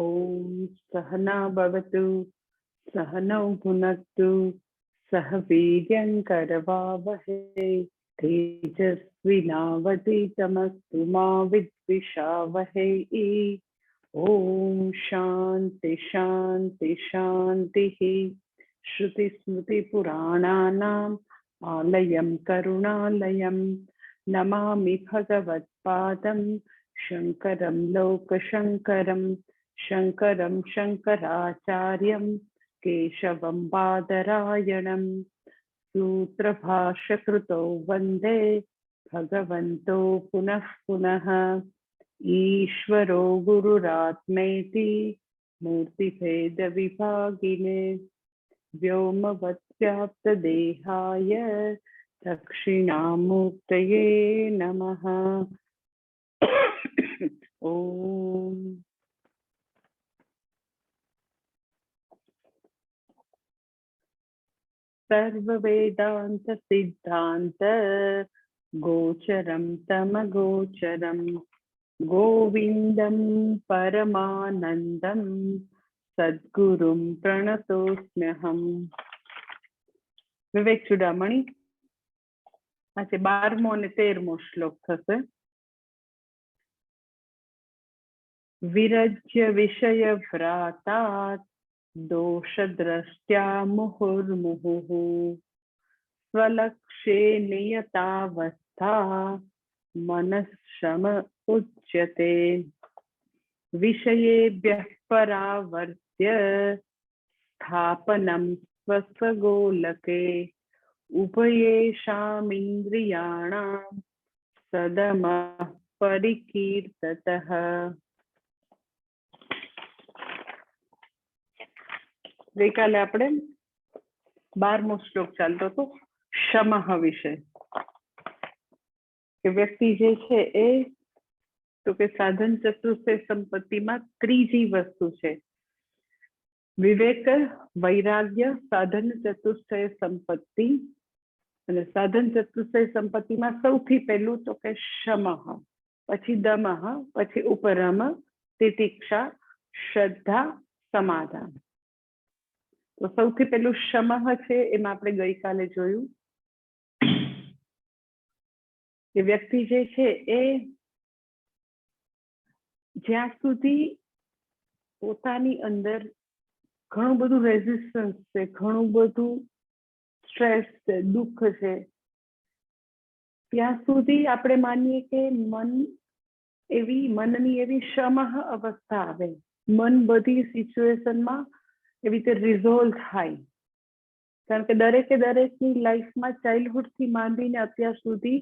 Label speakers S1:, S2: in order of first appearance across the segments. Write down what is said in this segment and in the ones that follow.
S1: ओम सहना भवतु सहनौ भुनक्तु सह वीर्यङ्करवावहै तेजस्विनावधीतमस्तु मा विद्विषावहै। ओम शांति शांति शांतिः। श्रुतिस्मृतिपुराणानाम् आलयं करुणालयं नमामि भगवत्पादं शङ्करं लोकशङ्करं शङ्करं शङ्कराचार्यं केशवं बादरायणं सूत्रभाष्यकृतौ वन्दे भगवन्तो पुनः पुनः। ईश्वरो गुरुरात्मेति मूर्तिभेदविभागिने व्योमवद्व्याप्तदेहाय दक्षिणामूर्तये नमः। ओम सर्ववेदांत सिद्धांत गोचरं तमगोचरं गोविंदं परमानंदं सद्गुरुं प्रणतोस्म्यहम्। विवेक चूडामणी આજે 12મો અને 13મો શ્લોક થશે। વિરજ્ય વિષય ભ્રાતાત દોષદ્રષ્ટ્યા મુહુર્મુહુઃ સ્વલક્ષે નિયતાવસ્થા मनश्शम उच्यते। विषयेभ्यः परावर्त्य स्थापनं स्वस्वगोलके उभयेषामिन्द्रियाणां सदमः परिकीर्ततः। ગઈકાલે આપણે 12મો શ્લોક ચાલતો હતો શમઃ વિશે કે વ્યક્તિ જે છે એ તો કે સાધન ચતુષ્ટય સંપત્તિમાં ત્રીજી વસ્તુ છે વિવેક વૈરાગ્ય સાધન ચતુષ્ટય સંપત્તિ અને સાધન ચતુષ્ટય સંપત્તિમાં સૌથી પહેલું તો કે શમઃ પછી દમઃ પછી ઉપરમ તિતિક્ષા શ્રદ્ધા સમાધાન। તો સૌથી પહેલું શમઃ છે એમાં આપણે ગઈકાલે જોયું કે વ્યક્તિ જે છે એ જ્યાં સુધી પોતાની અંદર ઘણું બધું રેઝિસ્ટન્સ છે ઘણું બધું સ્ટ્રેસ છે દુઃખ છે ત્યાં સુધી આપણે માનીએ કે મનની એવી શમઃ અવસ્થા આવે મન બધી સિચ્યુએશનમાં એવી રીતે રિઝોલ્વ થાય કારણ કે દરેકની લાઈફમાં ચાઇલ્ડહુડથી માંડીને અત્યાર સુધી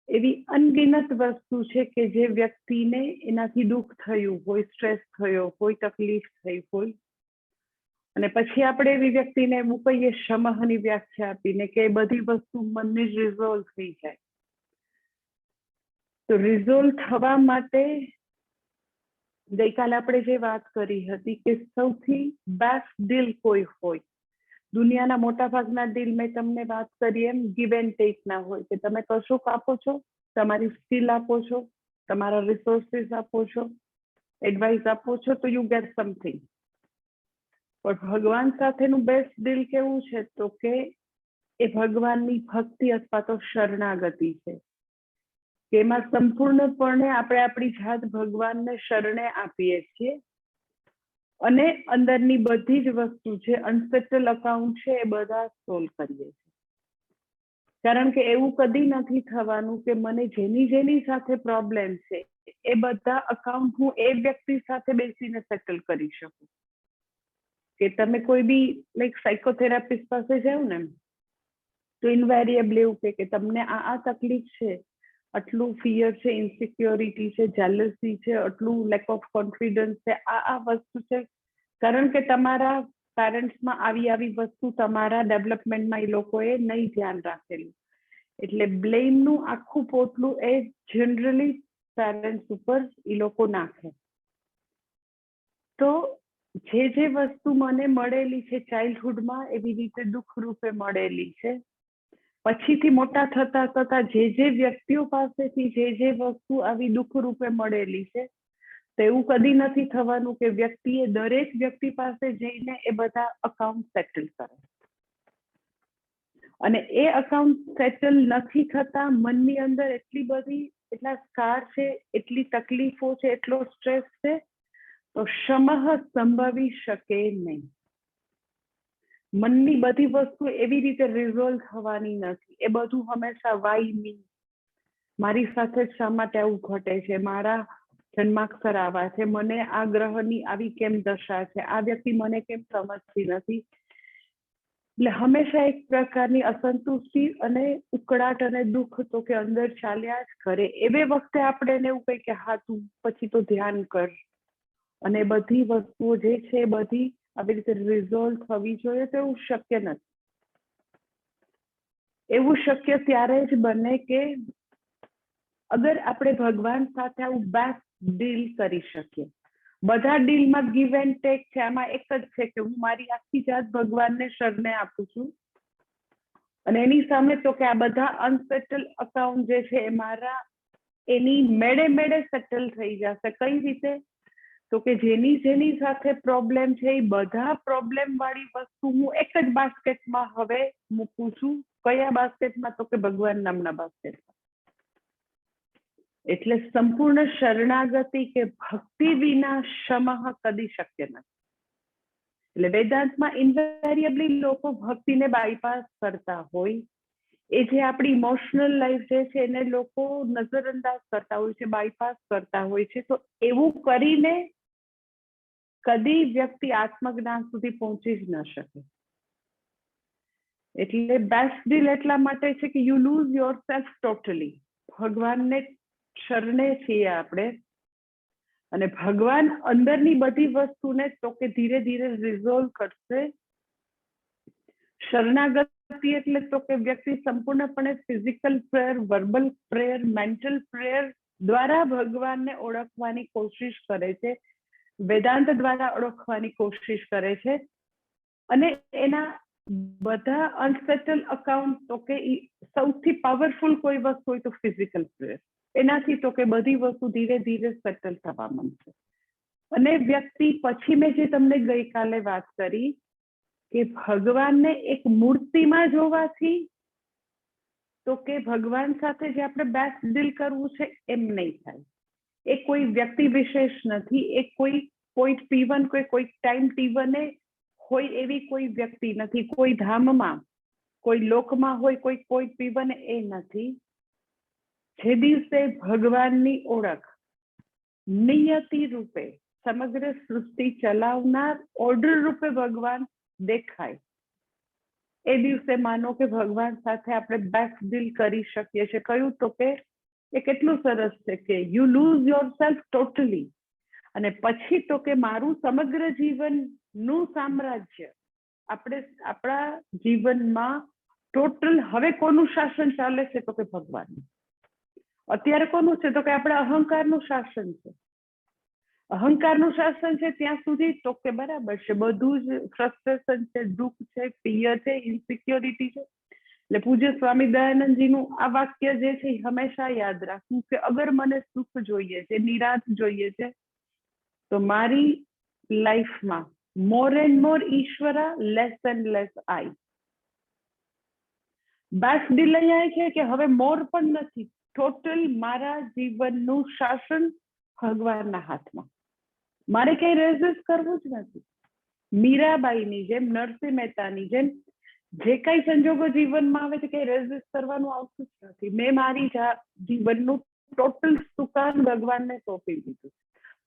S1: એવી અનગિનત વસ્તુ છે કે જે વ્યક્તિને એનાથી દુઃખ થયું હોય સ્ટ્રેસ થયો હોય તકલીફ થઈ હોય અને પછી આપણે એવી વ્યક્તિને એવું કહીએ શમઃની વ્યાખ્યા આપીને કે બધી વસ્તુ મનની જ રિઝોલ્વ થઈ જાય। તો રિઝોલ્વ થવા માટે ગઈકાલે આપણે જે વાત કરી હતી કે સૌથી બેસ્ટ ડીલ કોઈ હોય દુનિયાના મોટાભાગના ડીલ મેં તમને વાત કરી એમ ગીવ એન્ડ ટેક ના હોય કે તમે કશુંક આપો છો તમારી સ્કિલ આપો છો તમારા રિસોર્સિસ આપો છો એડવાઇસ આપો છો તો યુ ગેટ સમથિંગ। પણ ભગવાન સાથેનું બેસ્ટ ડીલ કેવું છે તો કે એ ભગવાનની ભક્તિ અથવા તો શરણાગતિ છે કે એમાં સંપૂર્ણપણે આપણે આપણી જાત ભગવાનને શરણે આપીએ છીએ અને અંદરની બધી જ વસ્તુ છે અનસેટલ અકાઉન્ટ છે એ બધા સોલ્વ કરીએ છીએ કારણ કે એવું કદી નથી થવાનું કે મને જેની સાથે પ્રોબ્લેમ છે એ બધા અકાઉન્ટ હું એ વ્યક્તિ સાથે બેસીને સેટલ કરી શકું કે તમે કોઈ બી લાઈક સાયકોથેરાપિસ્ટ પાસે જાઓ ને તો ઇન્વેરિયેબલી એવું કે તમને આ તકલીફ છે આટલું ફિયર છે ઇન્સિક્યોરિટી છે જેલસી છે આટલું લેક ઓફ કોન્ફિડન્સ છે આ વસ્તુ છે કારણ કે તમારા પેરેન્ટ્સમાં આવી વસ્તુ તમારા ડેવલપમેન્ટમાં એ લોકોએ નહીં ધ્યાન રાખેલું એટલે બ્લેમનું આખું પોટલું એ જનરલી પેરેન્ટ્સ ઉપર એ લોકો નાખે। તો જે વસ્તુ મને મળેલી છે ચાઇલ્ડહુડમાં એવી રીતે દુઃખ રૂપે મળેલી છે પછીથી મોટા થતા જે વ્યક્તિઓ પાસેથી જે વસ્તુ આવી દુઃખ રૂપે મળેલી છે તો એવું કદી નથી થવાનું કે વ્યક્તિએ દરેક વ્યક્તિ પાસે જઈને એ બધા અકાઉન્ટ સેટલ કરે, અને એ અકાઉન્ટ સેટલ નથી થતા મનની અંદર એટલા સ્કાર છે, એટલી તકલીફો છે, એટલો સ્ટ્રેસ છે, તો ક્ષમઃ સંભવી શકે નહીં. મનની બધી વસ્તુ એવી રીતે રિઝોલ્વ થવાની નથી. એ બધું હંમેશા વાય મી, મારી સાથે શા માટે આવું ઘટે છે, મારા જન્માક્ષર આવા છે, મને આ ગ્રહની આવી કેમ દશા છે, આ વ્યક્તિ મને કેમ સમજતી નથી. એટલે હંમેશા એક પ્રકારની અસંતુષ્ટિ અને ઉકળાટ અને દુઃખ તો કે અંદર ચાલ્યા જ કરે. એવે વખતે આપણે એને એવું કહી કે હા તું પછી તો ધ્યાન કર, અને બધી વસ્તુઓ જે છે એ બધી આવી રીતે રિઝોલ્વ થવી જોઈએ, તો એવું શક્ય નથી. એવું શક્ય ત્યારે જ બને કે અગર આપણે ભગવાન સાથે આવું બેસ્ટ ડીલ કરી શકીએ. બધા ડીલમાં ગીવ એન્ડ ટેક છે. આમાં એક જ છે કે હું મારી આખી જાત ભગવાનને શરણે આપું છું, અને એની સામે તો કે આ બધા અનસેટલ અકાઉન્ટ જે છે એ મારા એની મેળે સેટલ થઈ જશે. કઈ રીતે? તો કે જેની સાથે પ્રોબ્લેમ છે એ બધા પ્રોબ્લેમ વાળી વસ્તુ હું એક જ બાસ્કેટમાં હવે મૂકું છું. કયા બાસ્કેટમાં? તો કે ભગવાન નામના બાસ્કેટમાં. એટલે સંપૂર્ણ શરણાગતિ કે ભક્તિ વિના ક્ષમઃ કદી શક્ય નથી. એટલે વેદાંતમાં ઇન્વેરિયેબલી લોકો ભક્તિને બાયપાસ કરતા હોય, એ જે આપણી ઇમોશનલ લાઈફ જે છે એને લોકો નજરઅંદાજ કરતા હોય છે, બાયપાસ કરતા હોય છે. તો એવું કરીને કદી વ્યક્તિ આત્મજ્ઞાન સુધી પહોંચી જ ન શકે. એટલે બેસ્ટ ડીલ એટલા માટે છે કે you loose your self totally. ભગવાનને શરણે છીએ આપણે, અને ભગવાન અંદરની બધી વસ્તુને તો કે ધીરે ધીરે રિઝોલ્વ કરશે. શરણાગતિ એટલે તો કે વ્યક્તિ સંપૂર્ણપણે physical prayer, verbal prayer, mental prayer દ્વારા ભગવાનને ઓળખવાની કોશિશ કરે છે, વેદાંત દ્વારા ઓળખવાની કોશિશ કરે છે. અને એના બધા અનસેટલ અકાઉન્ટ તો કે સૌથી પાવરફુલ કોઈ વસ્તુ હોય તો ફિઝિકલ પ્રેયર. એનાથી તો કે બધી વસ્તુ ધીરે ધીરે સેટલ થવા માંડશે. અને વ્યક્તિ પછી મેં જે તમને ગઈકાલે વાત કરી કે ભગવાનને એક મૂર્તિમાં જોવાથી તો કે ભગવાન સાથે જે આપણે બેસ્ટ ડીલ કરવું છે એમ નહીં થાય. એ કોઈ વ્યક્તિ વિશેષ નથી, એ કોઈ પોઈન્ટ P1 કોઈ ટાઈમ T1 હોય એવી કોઈ વ્યક્તિ નથી, કોઈ ધામમાં કોઈ લોકમાં હોય કોઈ પોઈન્ટ P1 એ નથી. જે દિવસે ભગવાનની ઓળખ નિયતિ રૂપે સમગ્ર સૃષ્ટિ ચલાવનાર ઓર્ડર રૂપે ભગવાન દેખાય, એ દિવસે માનો કે ભગવાન સાથે આપણે બેસ્ટ ડીલ કરી શકીએ છીએ. કયું? તો કે એ કેટલું સરસ છે કે you loose your self totally. અને પછી તો કે મારું સમગ્ર જીવનનું સામ્રાજ્ય આપણે આપણા જીવનમાં ટોટલ હવે કોનું શાસન ચાલે છે? તો કે ભગવાન. અત્યારે કોનું છે? તો કે આપણે અહંકારનું શાસન છે. અહંકારનું શાસન છે ત્યાં સુધી તો કે બરાબર છે, બધું જ ફ્રસ્ટ્રેશન છે, દુઃખ છે, ફિયર છે, ઇન્સિક્યોરિટી છે. એટલે પૂજ્ય સ્વામી દયાનંદજીનું આ વાક્ય જે છે એ હંમેશા યાદ રાખવું કે અગર મને સુખ જોઈએ છે, નિરાંત જોઈએ છે, તો મારી લાઈફમાં મોર એન્ડ મોર ઈશ્વરા, less and less I. Best deal અહીંયા છે કે હવે મોર પણ નથી, ટોટલ મારા જીવનનું શાસન ભગવાનના હાથમાં. મારે કઈ રેઝિસ્ટ કરવું જ નથી. મીરાબાઈની જેમ, નરસિંહ મહેતાની જેમ જે કઈ સંજોગો જીવનમાં આવે છે કઈ રેઝિસ્ટ કરવાનું આવતું જ નથી. મેં મારી જીવનનું ટોટલ સુકાન ભગવાનને સોંપી દીધું.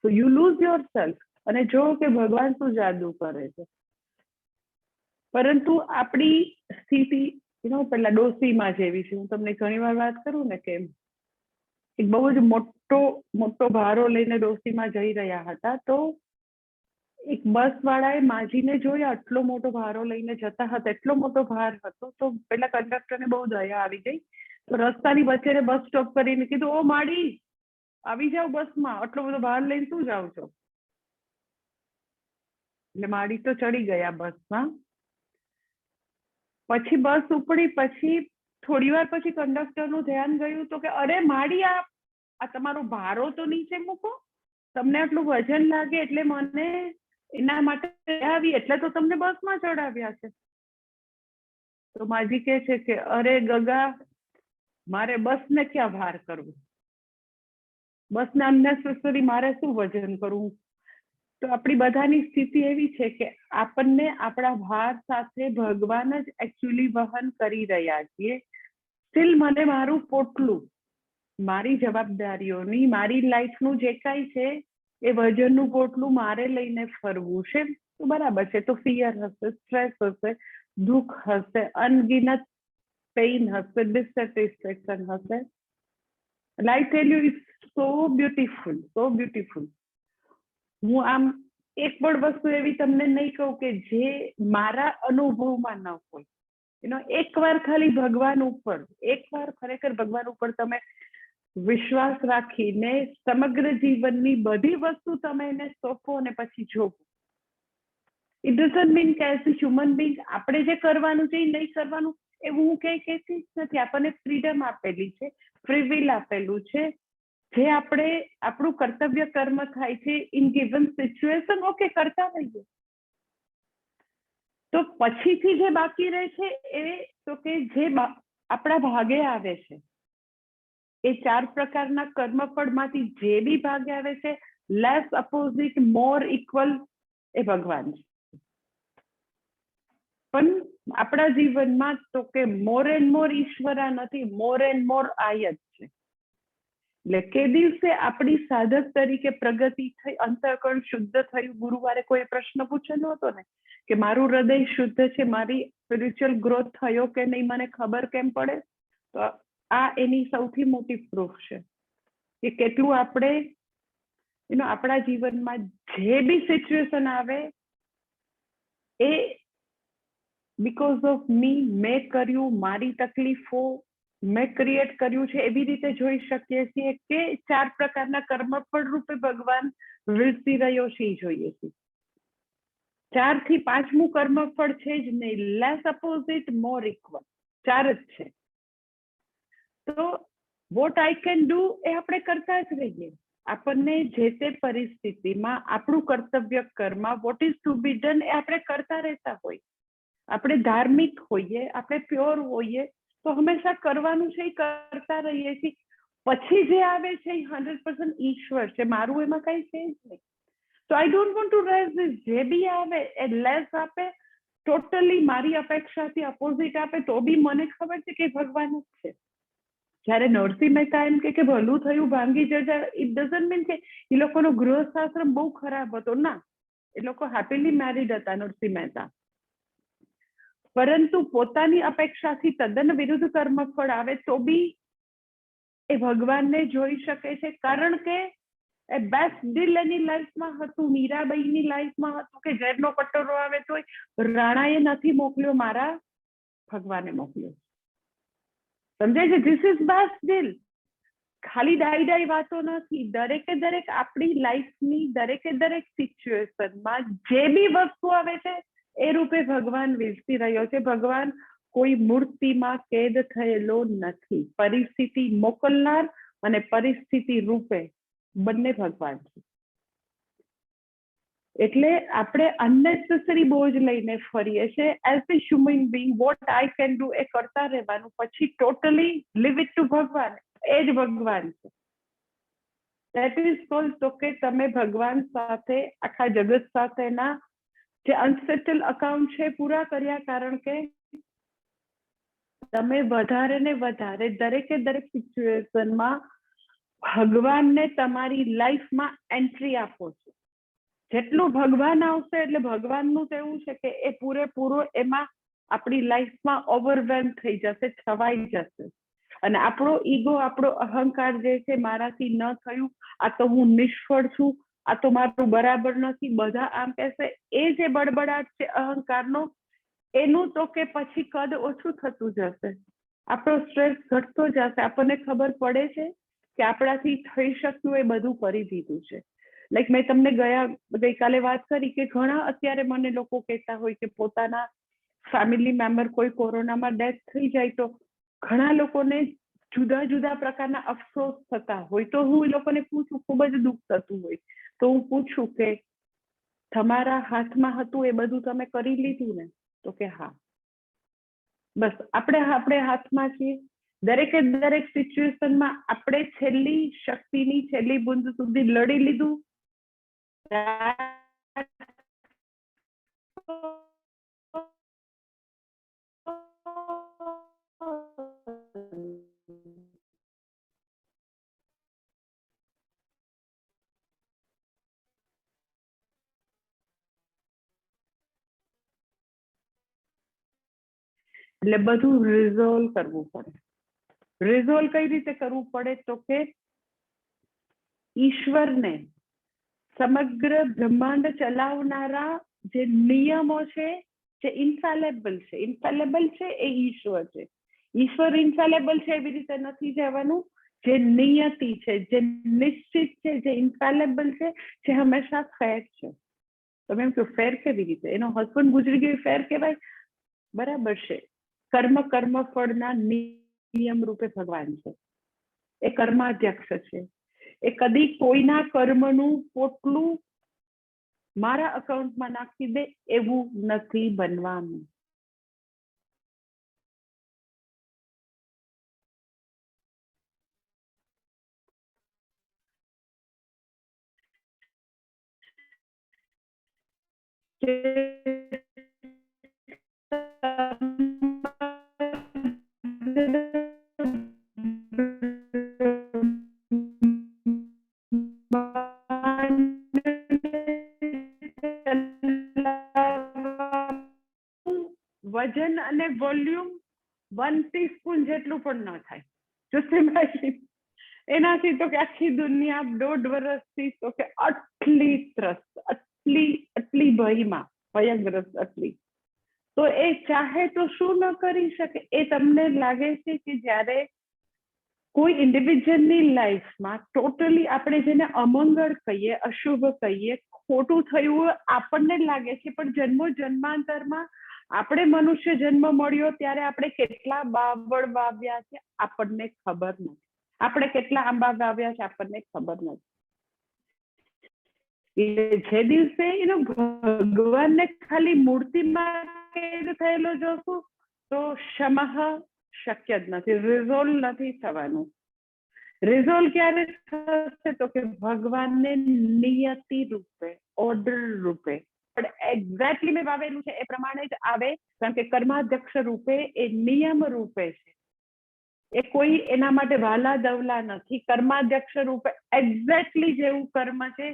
S1: તો યુ લૂઝ યોર સેલ્ફ. અને જો કે ભગવાન શું જાદુ કરે છે. પરંતુ આપણી સ્થિતિ પેલા ડોસીમાં જેવી છે. હું તમને ઘણી વાર વાત કરું ને કે એક બહુ જ મોટો ભારો લઈને ડોસીમાં જઈ રહ્યા હતા, તો એક બસ વાળાએ માજીને જોયા આટલો મોટો ભારો લઈને જતા હતા, એટલો મોટો ભાર હતો. તો પેલા કંડક્ટરને બહુ દયા આવી ગઈ, તો રસ્તાની વચ્ચે બસ સ્ટોપ કરીને કીધું, ઓ માડી આવી જાવ બસમાં, આટલો બધો ભાર લઈને શું જાવ છો? એટલે માડી તો ચડી ગયા બસમાં. પછી બસ ઉપડી, પછી થોડી વાર પછી કંડક્ટરનું ધ્યાન ગયું તો કે અરે માડી, આ તમારો ભારો તો નીચે મૂકો. તમને આટલું વજન લાગે એટલે મને એના માટે આવી, એટલે તો તમને બસમાં ચડાવ્યા છે. તો માજી કહે છે કે અરે ગગા, મારે બસને ક્યાં ભાર કરવું, બસને અનનેસેસરી મારે શું વજન કરવું. તો આપણી બધાની સ્થિતિ એવી છે કે આપણને આપણા ભાર સાથે ભગવાન જ એકચ્યુઅલી વહન કરી રહ્યા છીએ. સ્ટીલ મને મારું પોટલું, મારી જવાબદારીઓની, મારી લાઈફનું જે કાંઈ છે એ વજનનું પોટલું મારે લઈને ફરવું છે. તો બરાબર છે, તો ફિયર હશે, સ્ટ્રેસ હશે, દુઃખ હશે, અનગિનત પેઇન હશે, ડિસસેટિસ્ફેક્શન હશે. Life tell you it's so beautiful, so beautiful. હું આમ એક પણ વસ્તુ એવી તમને નહીં કહું કે જે મારા અનુભવમાં ન હોય. એકવાર ખાલી ભગવાન ઉપર, એકવાર ખરેખર ભગવાન ઉપર તમે વિશ્વાસ રાખીને સમગ્ર જીવનની બધી વસ્તુ તમે એને સોંપો અને પછી જોવો. ઇટ ડઝન્ટ મીન કે એઝ અ હ્યુમન બિંગ આપણે જે કરવાનું છે એ નહીં કરવાનું એવું હું કઈ કહેતી જ નથી. આપણને ફ્રીડમ આપેલી છે, ફ્રી વિલ આપેલું છે. જે આપણે આપણું કર્તવ્ય કર્મ થાય છે ઇન ગિવન સિચ્યુએશન, ઓકે કરતા રહીએ. તો પછીથી જે બાકી રહે છે એ તો કે જે આપણા ભાગે આવે છે, એ 4 પ્રકારના કર્મફળમાંથી જે બી ભાગે આવે છે, લેસ, અપોઝિટ, મોર, ઇક્વલ, એ ભગવાન છે. પણ આપણા જીવનમાં તો કે મોર એન્ડ મોર ઈશ્વરા નથી, મોર એન્ડ મોર આય જ છે. એટલે કે દિવસે આપણી સાધક તરીકે પ્રગતિ થઈ, અંતઃકરણ શુદ્ધ થયું. ગુરુવારે કોઈ પ્રશ્ન પૂછેલો હતો ને કે મારું હૃદય શુદ્ધ છે, મારી સ્પિરિચ્યુઅલ ગ્રોથ થયો કે નહીં, મને ખબર કેમ પડે? તો આ એની સૌથી મોટી પ્રૂફ છે કે કેટલું આપણે આપણા જીવનમાં જે બી સિચ્યુએશન આવે એ બીકોઝ ઓફ મી, મેં કર્યું, મારી તકલીફો મેં ક્રિએટ કર્યું છે, એવી રીતે જોઈ શકીએ છીએ કે 4 પ્રકારના કર્મફળ રૂપે ભગવાન વિલસી રહ્યો છે એ જોઈએ છીએ. 4 થી 5મું કર્મફળ છે જ નહીં, લેસ, અપોઝિટ, મોર, ઇક્વલ, 4 જ છે. તો વોટ આઈ કેન ડુ એ આપણે કરતા જ રહીએ. આપણને જે તે પરિસ્થિતિમાં આપણું કર્તવ્ય કર્મ, what is to be done, એ આપણે કરતા રહેતા હોય. આપણે ધાર્મિક હોઈએ, આપણે પ્યોર હોઈએ તો હંમેશા કરવાનું છે એ કરતા રહીએ છીએ. પછી જે આવે છે એ 100% ઈશ્વર છે, મારું એમાં કઈ છે જ નહીં. તો I don't want to raise this. જે બી આવે એ લેસ આપે, ટોટલી મારી અપેક્ષાથી અપોઝિટ આપે, તો બી મને ખબર છે કે ભગવાન જ છે. જયારે નરસિંહ મહેતા એમ કે ભલું થયું ભાંગી જજા, ઇટ ડઝન્ટ મીન કે એ લોકોનો ગૃહસ્થાશ્રમ બહુ ખરાબ હતો. ના, એ લોકો હેપીલી મેરીડ હતા નરસિંહ મહેતા. પરંતુ પોતાની અપેક્ષાથી તદ્દન વિરુદ્ધ કર્મફળ આવે તો બી એ ભગવાનને જોઈ શકે છે, કારણ કે એ બેસ્ટ ડીલ એની લાઈફમાં હતું. મીરાબાઈની લાઈફમાં હતું કે ઝેરનો કટોરો આવે તો રાણાએ નથી મોકલ્યો, મારા ભગવાને મોકલ્યો. સમજાય છે? This is best deal. ખાલી ડાઈ વાતો નથી. દરેકે દરેક આપણી લાઈફની દરેકે દરેક સિચ્યુએશનમાં જે બી વસ્તુ આવે છે એ રૂપે ભગવાન વિલસી રહ્યો છે. ભગવાન કોઈ મૂર્તિમાં કેદ થયેલો નથી. પરિસ્થિતિ મોકલનાર અને પરિસ્થિતિ રૂપે બંને ભગવાન છે. એટલે આપણે અનનેસેસરી બોજ લઈને ફરીએ છીએ. As a human being what I can do એ કરતા રહેવાનું, પછી ટોટલી લીવ ઇટ ટુ ભગવાન. એ જ ભગવાન છે. That is call. તો કે તમે ભગવાન સાથે, આખા જગત સાથેના જે અનસેટલ અકાઉન્ટ છે પૂરા કર્યા, કારણ કે તમે વધારે ને વધારે દરેકે દરેક સિચ્યુએશનમાં ભગવાનને તમારી લાઈફમાં એન્ટ્રી આપો છો. જેટલું ભગવાન આવશે એટલે ભગવાનનું તો એવું છે કે એ પૂરેપૂરો એમાં આપણી લાઈફમાં ઓવરવેલ્મ થઈ જશે, છવાઈ જશે. અને આપણો ઈગો, આપણો અહંકાર જે છે, મારાથી ન થયું, આ તો હું નિષ્ફળ છું, આ તો મારું બરાબર નથી, બધા આમ કહેશે, એ જે બડબડાટ છે અહંકારનો, એનું તો કે પછી કદ ઓછું થતું જશે, આપણો સ્ટ્રેસ ઘટતો જશે. આપણને ખબર પડે છે કે આપણાથી થઈ શકતું એ બધું કરી દીધું છે. લાઈક મેં તમને ગઈકાલે વાત કરી કે ઘણા અત્યારે મને લોકો કહેતા હોય કે પોતાના ફેમિલી મેમ્બર કોઈ કોરોનામાં ડેથ થઈ જાય તો ઘણા લોકોને જુદા જુદા પ્રકારના અફસોસ થતા હોય તો હું એ લોકોને પૂછું, ખૂબ જ દુઃખ થતું હોય તો હું પૂછું કે તમારા હાથમાં હતું એ બધું તમે કરી લીધું ને? તો કે હા. બસ આપણે હાથમાં છીએ. દરેકે દરેક સિચ્યુએશનમાં આપણે છેલ્લી શક્તિની છેલ્લી બુંદ સુધી લડી લીધું. એટલે બધું રિઝોલ્વ કરવું પડે. રિઝોલ્વ કઈ રીતે કરવું પડે? તો કે ઈશ્વરને, સમગ્ર બ્રહ્માંડ ચલાવનારા જે નિયમો છે, જે ઇન્ફેલેબલ છે, ઇન્ફેલેબલ છે એ ઈશ્વર છે. ઈશ્વર ઇન્ફેલેબલ છે એવી રીતે નથી જવાનું. જે નિયતિ છે, જે નિશ્ચિત છે, જે ઇન્ફેલેબલ છે, જે હંમેશા ફેર છે. તમે એમ કહો ફેર કેવી રીતે? એનો હસબન્ડ ગુજરી ગયો ફેર કહેવાય? બરાબર છે. કર્મ ફળના નિયમ રૂપે ભગવાન છે. એ કર્માધ્યક્ષ છે. એ કદી કોઈના કર્મનું પોટલું મારા અકાઉન્ટમાં નાખી દે એવું નથી બનવાનું. વજન અને વોલ્યુમ 1 ટીસ્પૂન જેટલું પણ ન થાય. એનાથી તો કે આખી દુનિયા 1.5 વર્ષથી તો કે આટલી ત્રસ્ત, આટલી ભયગ્રસ્ત, આટલી. તો એ ચાહે તો શું ન કરી શકે? એ તમને લાગે છે કે જ્યારે કોઈ ઇન્ડિવિજ્યુઅલની લાઈફમાં ટોટલી આપણે જેને અમંગળ કહીએ, અશુભ કહીએ, ખોટું થયું આપણને લાગે છે, પણ જન્મો જન્માંતરમાં આપણે મનુષ્ય જન્મ મળ્યો ત્યારે આપણે કેટલા બાવળ વાવ્યા છે આપણને ખબર નથી. આપણે કેટલા આંબા વાવ્યા છે આપણને ખબર નથી. જે દિવસે એનો ભગવાનને ખાલી મૂર્તિમાં કેદ થયેલો જોશું તો ક્ષમઃ શક્ય જ નથી. રિઝોલ્વ નથી થવાનું. રિઝોલ્વ ક્યારે થશે? તો કે ભગવાનને નિયતિ રૂપે, ઓર્ડર રૂપે, પણ એક્ઝેક્ટલી મેં વાવેલું છે એ પ્રમાણે જ આવે, કારણ કે કર્માધ્યક્ષ રૂપે એ નિયમ રૂપે છે. એ કોઈ એના માટે વાલા દવલા નથી. કર્માધ્યક્ષ રૂપે એક્ઝેક્ટલી જેવું કર્મ છે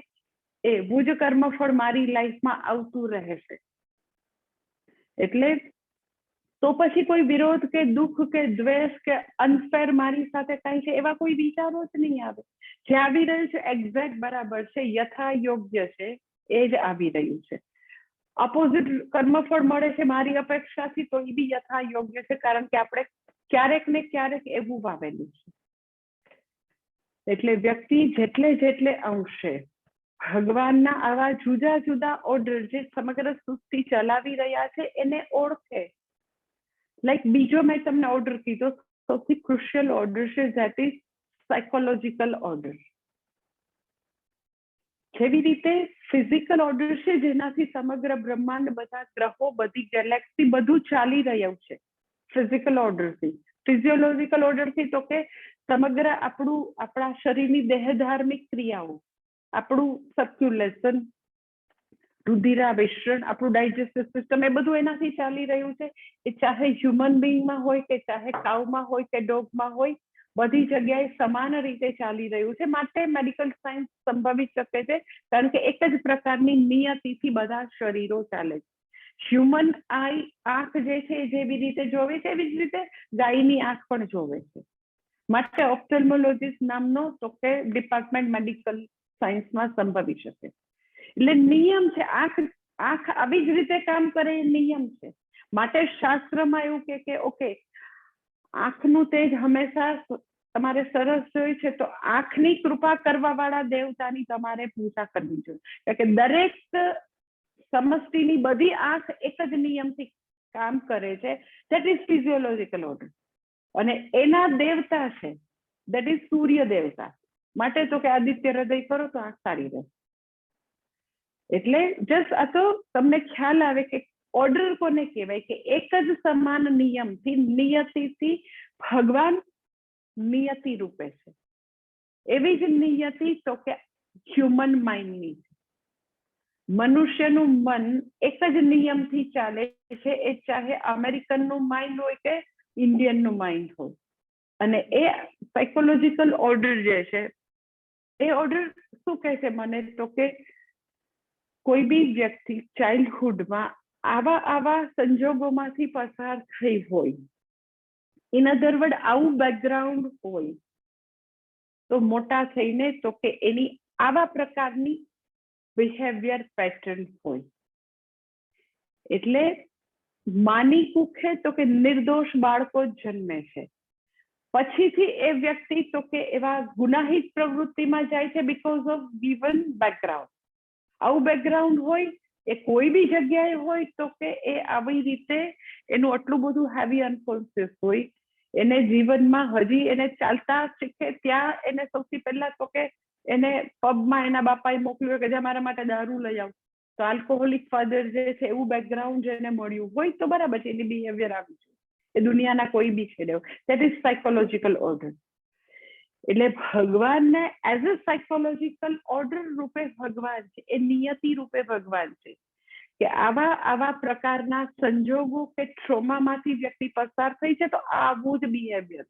S1: એવું જ કર્મફળ મારી લાઈફમાં આવતું રહેશે. એટલે તો પછી કોઈ વિરોધ કે દુઃખ કે દ્વેષ કે અનફેર મારી સાથે કઈ છે એવા કોઈ વિચારો જ નહીં આવે. જે આવી રહ્યું છે એક્ઝેક્ટ બરાબર છે, યથા યોગ્ય છે, એ જ આવી રહ્યું છે. ઓપોઝિટ કર્મફળ મળે છે મારી અપેક્ષાથી તો એ બી યથા યોગ્ય છે, કારણ કે આપણે ક્યારેક ને ક્યારેક એવું વાવેલું છે. એટલે વ્યક્તિ જેટલે અંશે ભગવાનના આવા જુદા જુદા ઓર્ડર જે સમગ્ર સૃષ્ટિ ચલાવી રહ્યા છે એને ઓળખે. લાઈક બીજો મેં તમને ઓર્ડર કીધો, સૌથી ક્રુશિયલ ઓર્ડર છે, ધેટ ઇઝ સાયકોલોજીકલ ઓર્ડર. જેવી રીતે ફિઝિકલ ઓર્ડર છે જેનાથી સમગ્ર બ્રહ્માંડ, બધા ગ્રહો, બધી ગેલેક્સી બધું ચાલી રહ્યું છે ફિઝિકલ ઓર્ડરથી. ફિઝિયોલોજીકલ ઓર્ડરથી તો કે સમગ્ર આપણા શરીરની દેહધાર્મિક ક્રિયાઓ, આપણું સર્ક્યુલેશન, રુધિરાભિસરણ, આપણું ડાયજેસ્ટિવ સિસ્ટમ, એ બધું એનાથી ચાલી રહ્યું છે. એ ચાહે હ્યુમન બીંગમાં હોય કે ચાહે કાઉમાં હોય કે ડોગમાં હોય, બધી જગ્યાએ સમાન રીતે ચાલી રહ્યું છે. માટે મેડિકલ સાયન્સ સંભવિત શકે છે, કારણ કે એક જ પ્રકારની નિયતિથી બધા શરીરો ચાલે છે. હ્યુમન આંખ જે છે જેવી રીતે જોવે છે એવી જ રીતે ગાયની આંખ પણ જોવે છે. માટે ઓપ્થેલ્મોલોજીસ્ટ નામનો તો કે ડિપાર્ટમેન્ટ મેડિકલ સાયન્સમાં સંભવી શકે. એટલે નિયમ છે. આંખ આવી જ રીતે કામ કરે એ નિયમ છે. માટે શાસ્ત્રમાં એવું કે ઓકે, આંખનું તેજ હંમેશા તમારે સરસ જોઈએ છે તો આંખની કૃપા કરવા વાળા દેવતાની તમારે પૂજા કરવી જોઈએ, કારણ કે દરેક સમષ્ટિની બધી આંખ એક જ નિયમથી કામ કરે છે. That is physiological order. અને એના દેવતા છે દેટ ઇઝ સૂર્ય દેવતા. માટે તો કે આદિત્ય હૃદય કરો તો આ સારી રહે. એટલે જસ્ટ આ તો તમને ખ્યાલ આવે કે ઓર્ડર કોને કહેવાય, કે એક જ સમાન નિયમથી, નિયતિથી ભગવાન નિયતિ રૂપે છે. એવી જ નિયતિ તો કે હ્યુમન માઇન્ડની છે. મનુષ્યનું મન એક જ નિયમથી ચાલે છે, એ ચાહે અમેરિકનનું માઇન્ડ હોય કે ઇન્ડિયનનું માઇન્ડ હોય. અને એ સાયકોલોજીકલ ઓર્ડર જે છે એ ઓર્ડર શું કહે છે મને, તો કે કોઈ બી વ્યક્તિ ચાઇલ્ડહુડમાં આવા સંજોગોમાંથી પસાર થઈ હોય, ઇન અધર વર્ડ આવું બેકગ્રાઉન્ડ હોય, તો મોટા થઈને તો કે એની આવા પ્રકારની બિહેવિયર પેટર્ન હોય. એટલે માની કુખે તો કે નિર્દોષ બાળકો જ જન્મે છે, પછીથી એ વ્યક્તિ તો કે એવા ગુનાહિત પ્રવૃત્તિમાં જાય છે બીકોઝ ઓફ ગિવન બેકગ્રાઉન્ડ. આવું બેકગ્રાઉન્ડ હોય એ કોઈ બી જગ્યાએ હોય તો કે એ આવી રીતે એનું આટલું બધું હેવી અનકોન્શિયસ હોય, એને જીવનમાં હજી એને ચાલતા શીખે ત્યાં એને સૌથી પહેલા તો કે એને પબમાં એના બાપાએ મોકલ્યું કે જે મારા માટે દારૂ લઈ આવ, તો આલ્કોહોલિક ફાધર જે છે એવું બેકગ્રાઉન્ડ જેને મળ્યું હોય તો બરાબર છે, એની બિહેવિયર આવી છે. એ દુનિયાના કોઈ બી છેડે, દેટ ઇઝ સાયકોલોજીકલ ઓર્ડર. એટલે ભગવાનને એઝ અ સાયકોલોજીકલ ઓર્ડર રૂપે ભગવાન છે, એ નિયતિ રૂપે ભગવાન છે, કે આવા પ્રકારના સંજોગો કે ટ્રોમામાંથી વ્યક્તિ પસાર થઈ છે તો આવું જ બિહેવિયર.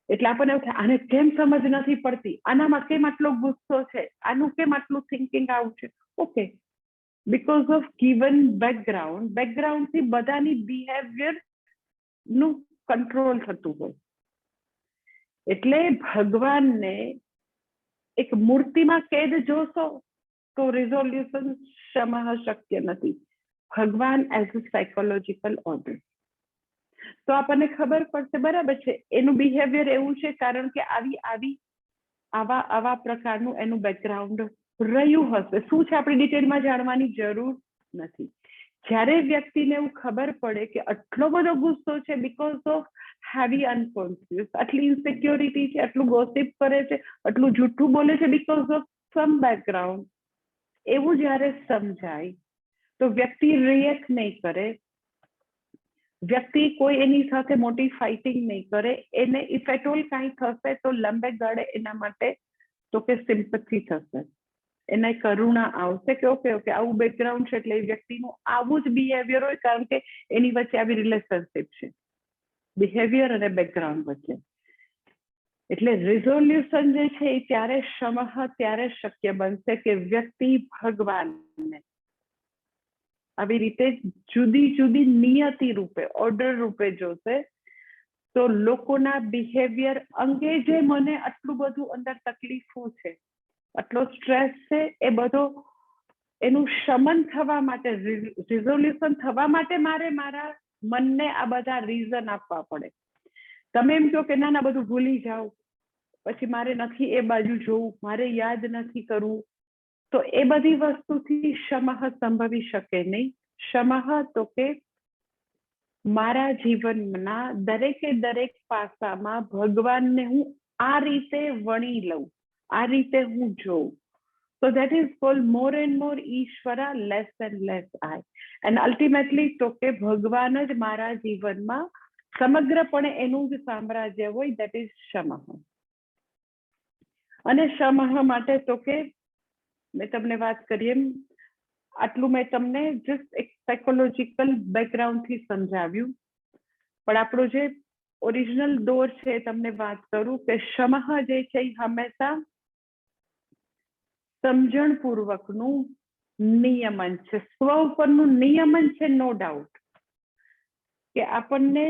S1: એટલે આપણને એવું થાય આને કેમ સમજ નથી પડતી, આનામાં કેમ આટલો ગુસ્સો છે, આનું કેમ આટલું થિંકિંગ આવું છે. Okay, because of given background થી બધાની બિહેવિયર નું કંટ્રોલ થતું હોય. એટલે ભગવાનને એક મૂર્તિમાં કેદ જોશો તો રિઝોલ્યુશન શક્ય નથી. ભગવાન એઝ અ સાયકોલોજીકલ ઓર્ડર. તો આપણને ખબર પડશે બરાબર છે એનું બિહેવિયર એવું છે કારણ કે આવા પ્રકારનું એનું બેકગ્રાઉન્ડ રહ્યું હશે. શું છે આપણે ડિટેલમાં જાણવાની જરૂર નથી. જ્યારે વ્યક્તિને એવું ખબર પડે કે આટલો બધો ગુસ્સો છે બીકોઝ ઓફ હેવી અનકોન્શિયસ, આટલી ઇન્સિક્યોરિટી છે, આટલું ગોસિપ કરે છે, આટલું જૂઠું બોલે છે બીકોઝ ઓફ સમ બેકગ્રાઉન્ડ, એવું જ્યારે સમજાય તો વ્યક્તિ રિએક્ટ નહીં કરે, વ્યક્તિ કોઈ એની સાથે મોટી ફાઇટિંગ નહીં કરે, એને ઇફ એટ ઓલ કાંઈ થશે તો લાંબે ગાળે એના માટે તો કે સિમ્પથી થશે, એને કરુણા આવશે કે ઓકે આવું બેકગ્રાઉન્ડ છે એટલે એ વ્યક્તિનું આવું જ બિહેવિયર હોય કારણ કે એની વચ્ચે આવી રિલેશનશિપ છે બિહેવિયર અને બેકગ્રાઉન્ડ વચ્ચે. એટલે રિઝોલ્યુશન જે છે એ ત્યારે ત્યારે શક્ય બનશે કે વ્યક્તિ ભગવાનને આવી રીતે જુદી જુદી નિયતિ રૂપે, ઓર્ડર રૂપે જોશે તો લોકોના બિહેવિયર અંગે જે મને આટલું બધું અંદર તકલીફો છે, આટલો સ્ટ્રેસ છે, એ બધો એનું શમન થવા માટે, રિઝોલ્યુશન થવા માટે મારે મારા મનને આ બધા રીઝન આપવા પડે. તમે એમ કહો કે ના બધું ભૂલી જાઓ, પછી મારે નથી એ બાજુ જોવું, મારે યાદ નથી કરવું, તો એ બધી વસ્તુથી શમઃ સંભવી શકે નહીં. શમઃ તો કે મારા જીવનના દરેક પાસામાં ભગવાનને હું આ રીતે વણી લઉં, આ રીતે હું જોઉં. So that is called more and more Eshwara, less and less I. And ultimately તો કે ભગવાન જ મારા જીવનમાં સમગ્રપણે એનું જ સામ્રાજ્ય હોય, that is શમઃ. અને શમઃ માટે તો કે મેં તમને વાત કરી એમ આટલું મેં તમને જસ્ટ એક સાયકોલોજીકલ બેકગ્રાઉન્ડથી સમજાવ્યું, પણ આપણો જે ઓરિજિનલ દોર છે તમને વાત કરું કે શમઃ જે છે એ હંમેશા સમજણપૂર્વકનું નિયમન છે, સ્વ ઉપરનું નિયમન છે. નો ડાઉટ કે આપણને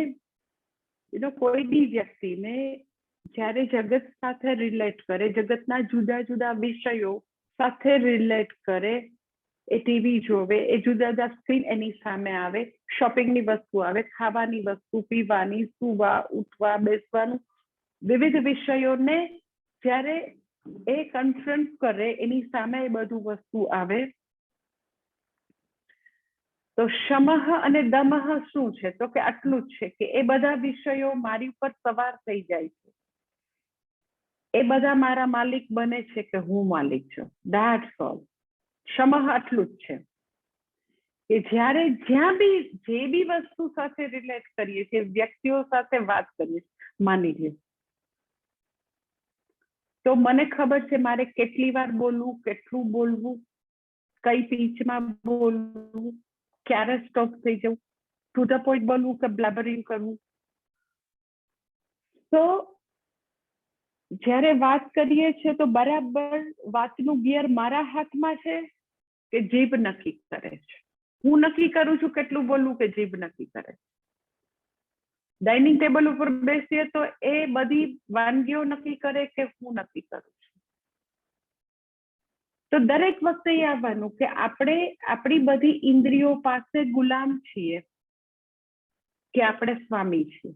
S1: કોઈ બી વ્યક્તિને જ્યારે જગત સાથે રિલેટ કરે, જગતના જુદા જુદા વિષયો સાથે રિલેટ કરે, એ ટીવી જોવે, એ જુદા જુદા સ્ક્રીન એની સામે આવે, શોપિંગની વસ્તુ આવે, ખાવાની વસ્તુ, પીવાની, સુવા, ઉઠવા, બેસવાનું, વિવિધ વિષયોને જ્યારે એ કન્ફ્રન્ટ કરે, એની સામે એ બધું વસ્તુ આવે, તો શમઃ અને દમઃ શું છે? તો કે આટલું જ છે કે એ બધા વિષયો મારી ઉપર સવાર થઈ જાય છે, એ બધા મારા માલિક બને છે કે હું માલિક છું. That's all. શમઃ આટલું જ છે કે જ્યારે જ્યાં બી જે બી વસ્તુ સાથે રિલેટ કરીએ છીએ, વ્યક્તિઓ સાથે વાત કરીએ, માની લે તો મને ખબર છે મારે કેટલી વાર બોલવું, કેટલું બોલવું, કઈ પીચમાં બોલવું, ક્યારે સ્ટોપ થઈ જવું, ટુ ધ પોઈન્ટ બોલવું કે બ્લેબરિંગ કરવું. તો જ્યારે વાત કરીએ છીએ તો બરાબર વાતનું ગિયર મારા હાથમાં છે કે જીભ નક્કી કરે છે? હું નક્કી કરું છું કેટલું બોલવું કે જીભ નક્કી કરે છે? ડાઇનિંગ ટેબલ ઉપર બેસીએ તો એ બધી વાનગીઓ નક્કી કરે કે હું નક્કી કરું છું? તો દરેક વખતે એ આવવાનું કે આપણે આપણી બધી ઇન્દ્રિયો પાસે ગુલામ છીએ કે આપણે સ્વામી છીએ.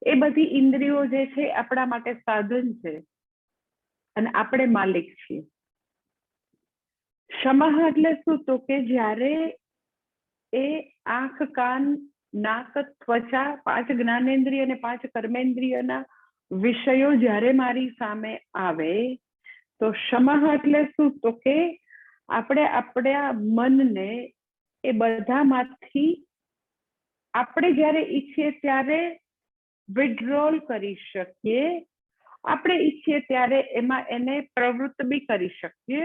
S1: એ બધી ઇન્દ્રિયો જે છે આપણા માટે સાધન છે અને આપણે માલિક છીએ. શમઃ એટલે શું? તો કે જ્યારે એ આંખ, કાન, નાક, ત્વચા, 5 જ્ઞાનેન્દ્રિય અને 5 કર્મેન્દ્રિયના વિષયો જ્યારે મારી સામે આવે તો શમઃ એટલે શું? તો કે આપણે આપણા મનને એ બધામાંથી આપણે જ્યારે ઈચ્છીએ ત્યારે વિડ્રોલ કરી શકીએ, આપણે ઈચ્છીએ ત્યારે એમાં એને પ્રવૃત્ત બી કરી શકીએ.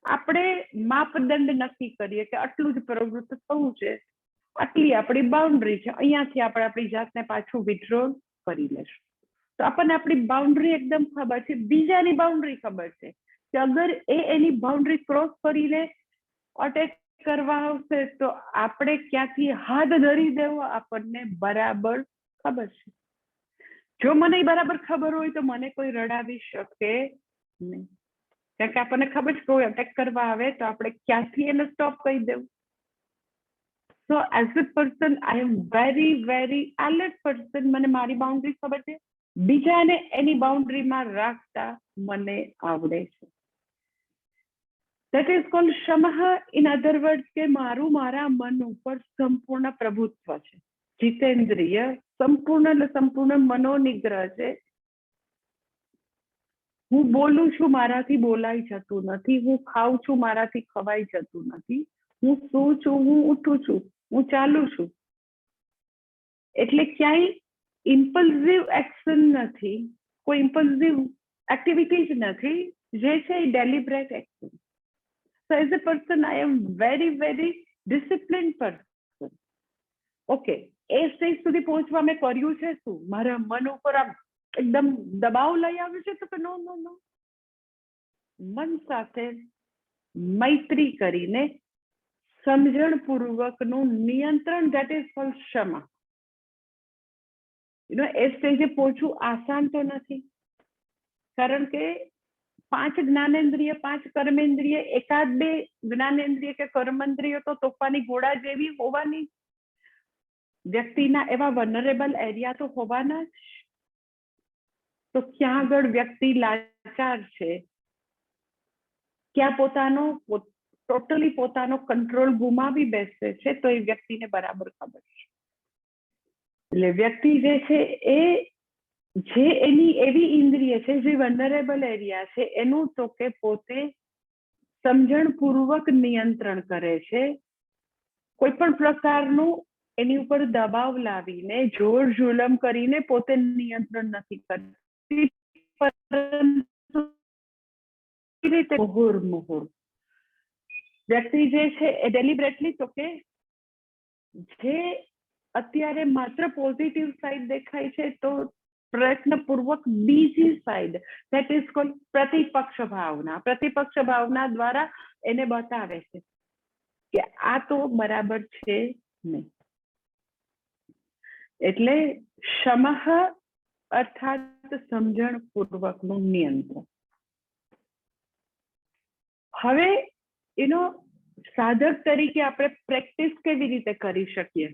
S1: આપણે માપદંડ નક્કી કરીએ કે આટલું જ પ્રવૃત્ત થવું છે, આટલી આપણી બાઉન્ડ્રી છે, અહીંયાથી આપણે આપણી જાતને પાછું વિડ્રોલ કરી લેશું. તો આપણને આપણી બાઉન્ડ્રી એકદમ ખબર છે, બીજાની બાઉન્ડ્રી ખબર છે કે અગર એ એની બાઉન્ડ્રી ક્રોસ કરીને અટેક કરવા આવશે તો આપણે ક્યાંથી હાથ ધરી દેવો આપણને બરાબર ખબર છે. જો મને બરાબર ખબર હોય તો મને કોઈ રડાવી શકે નહીં, કારણ કે આપણને ખબર છે કોઈ અટેક કરવા આવે તો આપણે ક્યાંથી એને સ્ટોપ કરી દેવું. સો as a person I am very very alert person. મને મારી બાઉન્ડ્રી ખબર છે, બીજાને એની બાઉન્ડ્રીમાં રાખતા મને આવડે છે. That is called શમઃ. ઇન અધર વર્ડ કે મારું મારા મન ઉપર સંપૂર્ણ પ્રભુત્વ છે, જીતેન્દ્રિય, સંપૂર્ણ એટલે સંપૂર્ણ મનોનિગ્રહ છે. હું બોલું છું, મારાથી બોલાઈ જતું નથી. હું ખાઉં છું, મારાથી ખવાઈ જતું નથી. હું સૂવું છું, હું ઉઠું છું, હું ચાલું છું. એટલે ક્યાંય ઇમ્પલ્સિવ એક્શન નથી, કોઈ ઇમ્પલ્સિવ એક્ટિવિટી જ નથી, જે છે એ ડેલિબરેટ action. So as a person, I am very, very disciplined person. Okay, A stage સુધી પહોંચવા મેં કર્યું છે શું? મારા મન ઉપર આમ એકદમ દબાવ લઈ આવ્યું છે? તો કે નો નો નો. મન સાથે મૈત્રી કરીને સમજણપૂર્વકનું નિયંત્રણ, ધેટ ઇઝ કોલ્ડ ક્ષમા. એ સ્ટેજે પહોંચવું આસાન તો નથી, કારણ કે 5 જ્ઞાનેન્દ્રિય, 5 કર્મેન્દ્રિય, એકાદ બે જ્ઞાનેન્દ્રિય કે કર્મેન્દ્રિય તો તોફાની ઘોડા જેવી હોવાની, વ્યક્તિના એવા વનરેબલ એરિયા તો હોવાના જ. તો ક્યાં આગળ વ્યક્તિ લાચાર છે, ક્યાં પોતાનો ટોટલી પોતાનો કંટ્રોલ ગુમાવી બેસે છે, તો એ વ્યક્તિને બરાબર ખબર છે. એટલે વ્યક્તિ જે છે એ જે એની એવી ઇન્દ્રિય છે જે વનરેબલ એરિયા છે એનું તો કે પોતે સમજણપૂર્વક નિયંત્રણ કરે છે. કોઈ પણ પ્રકારનું એની ઉપર દબાવ લાવીને, જોર જુલમ કરીને પોતે નિયંત્રણ નથી કરતી, પરંતુ રીતે મુહુર્મુહુર વ્યક્તિ જે છે એ ડેલિબરેટલી, તો કે જે અત્યારે માત્ર પોઝિટિવ સાઈડ દેખાય છે તો પ્રયત્નપૂર્વક બીજી સાઈડ, ધેટ ઇઝ કોલ્ડ પ્રતિપક્ષ ભાવના. પ્રતિપક્ષ ભાવના દ્વારા એને બતાવે છે કે આ તો બરાબર છે નહીં. એટલે શમઃ અર્થાત સમજણપૂર્વકનું નિયંત્રણ. હવે સાધક તરીકે આપણે પ્રેક્ટિસ કેવી રીતે કરી શકીએ?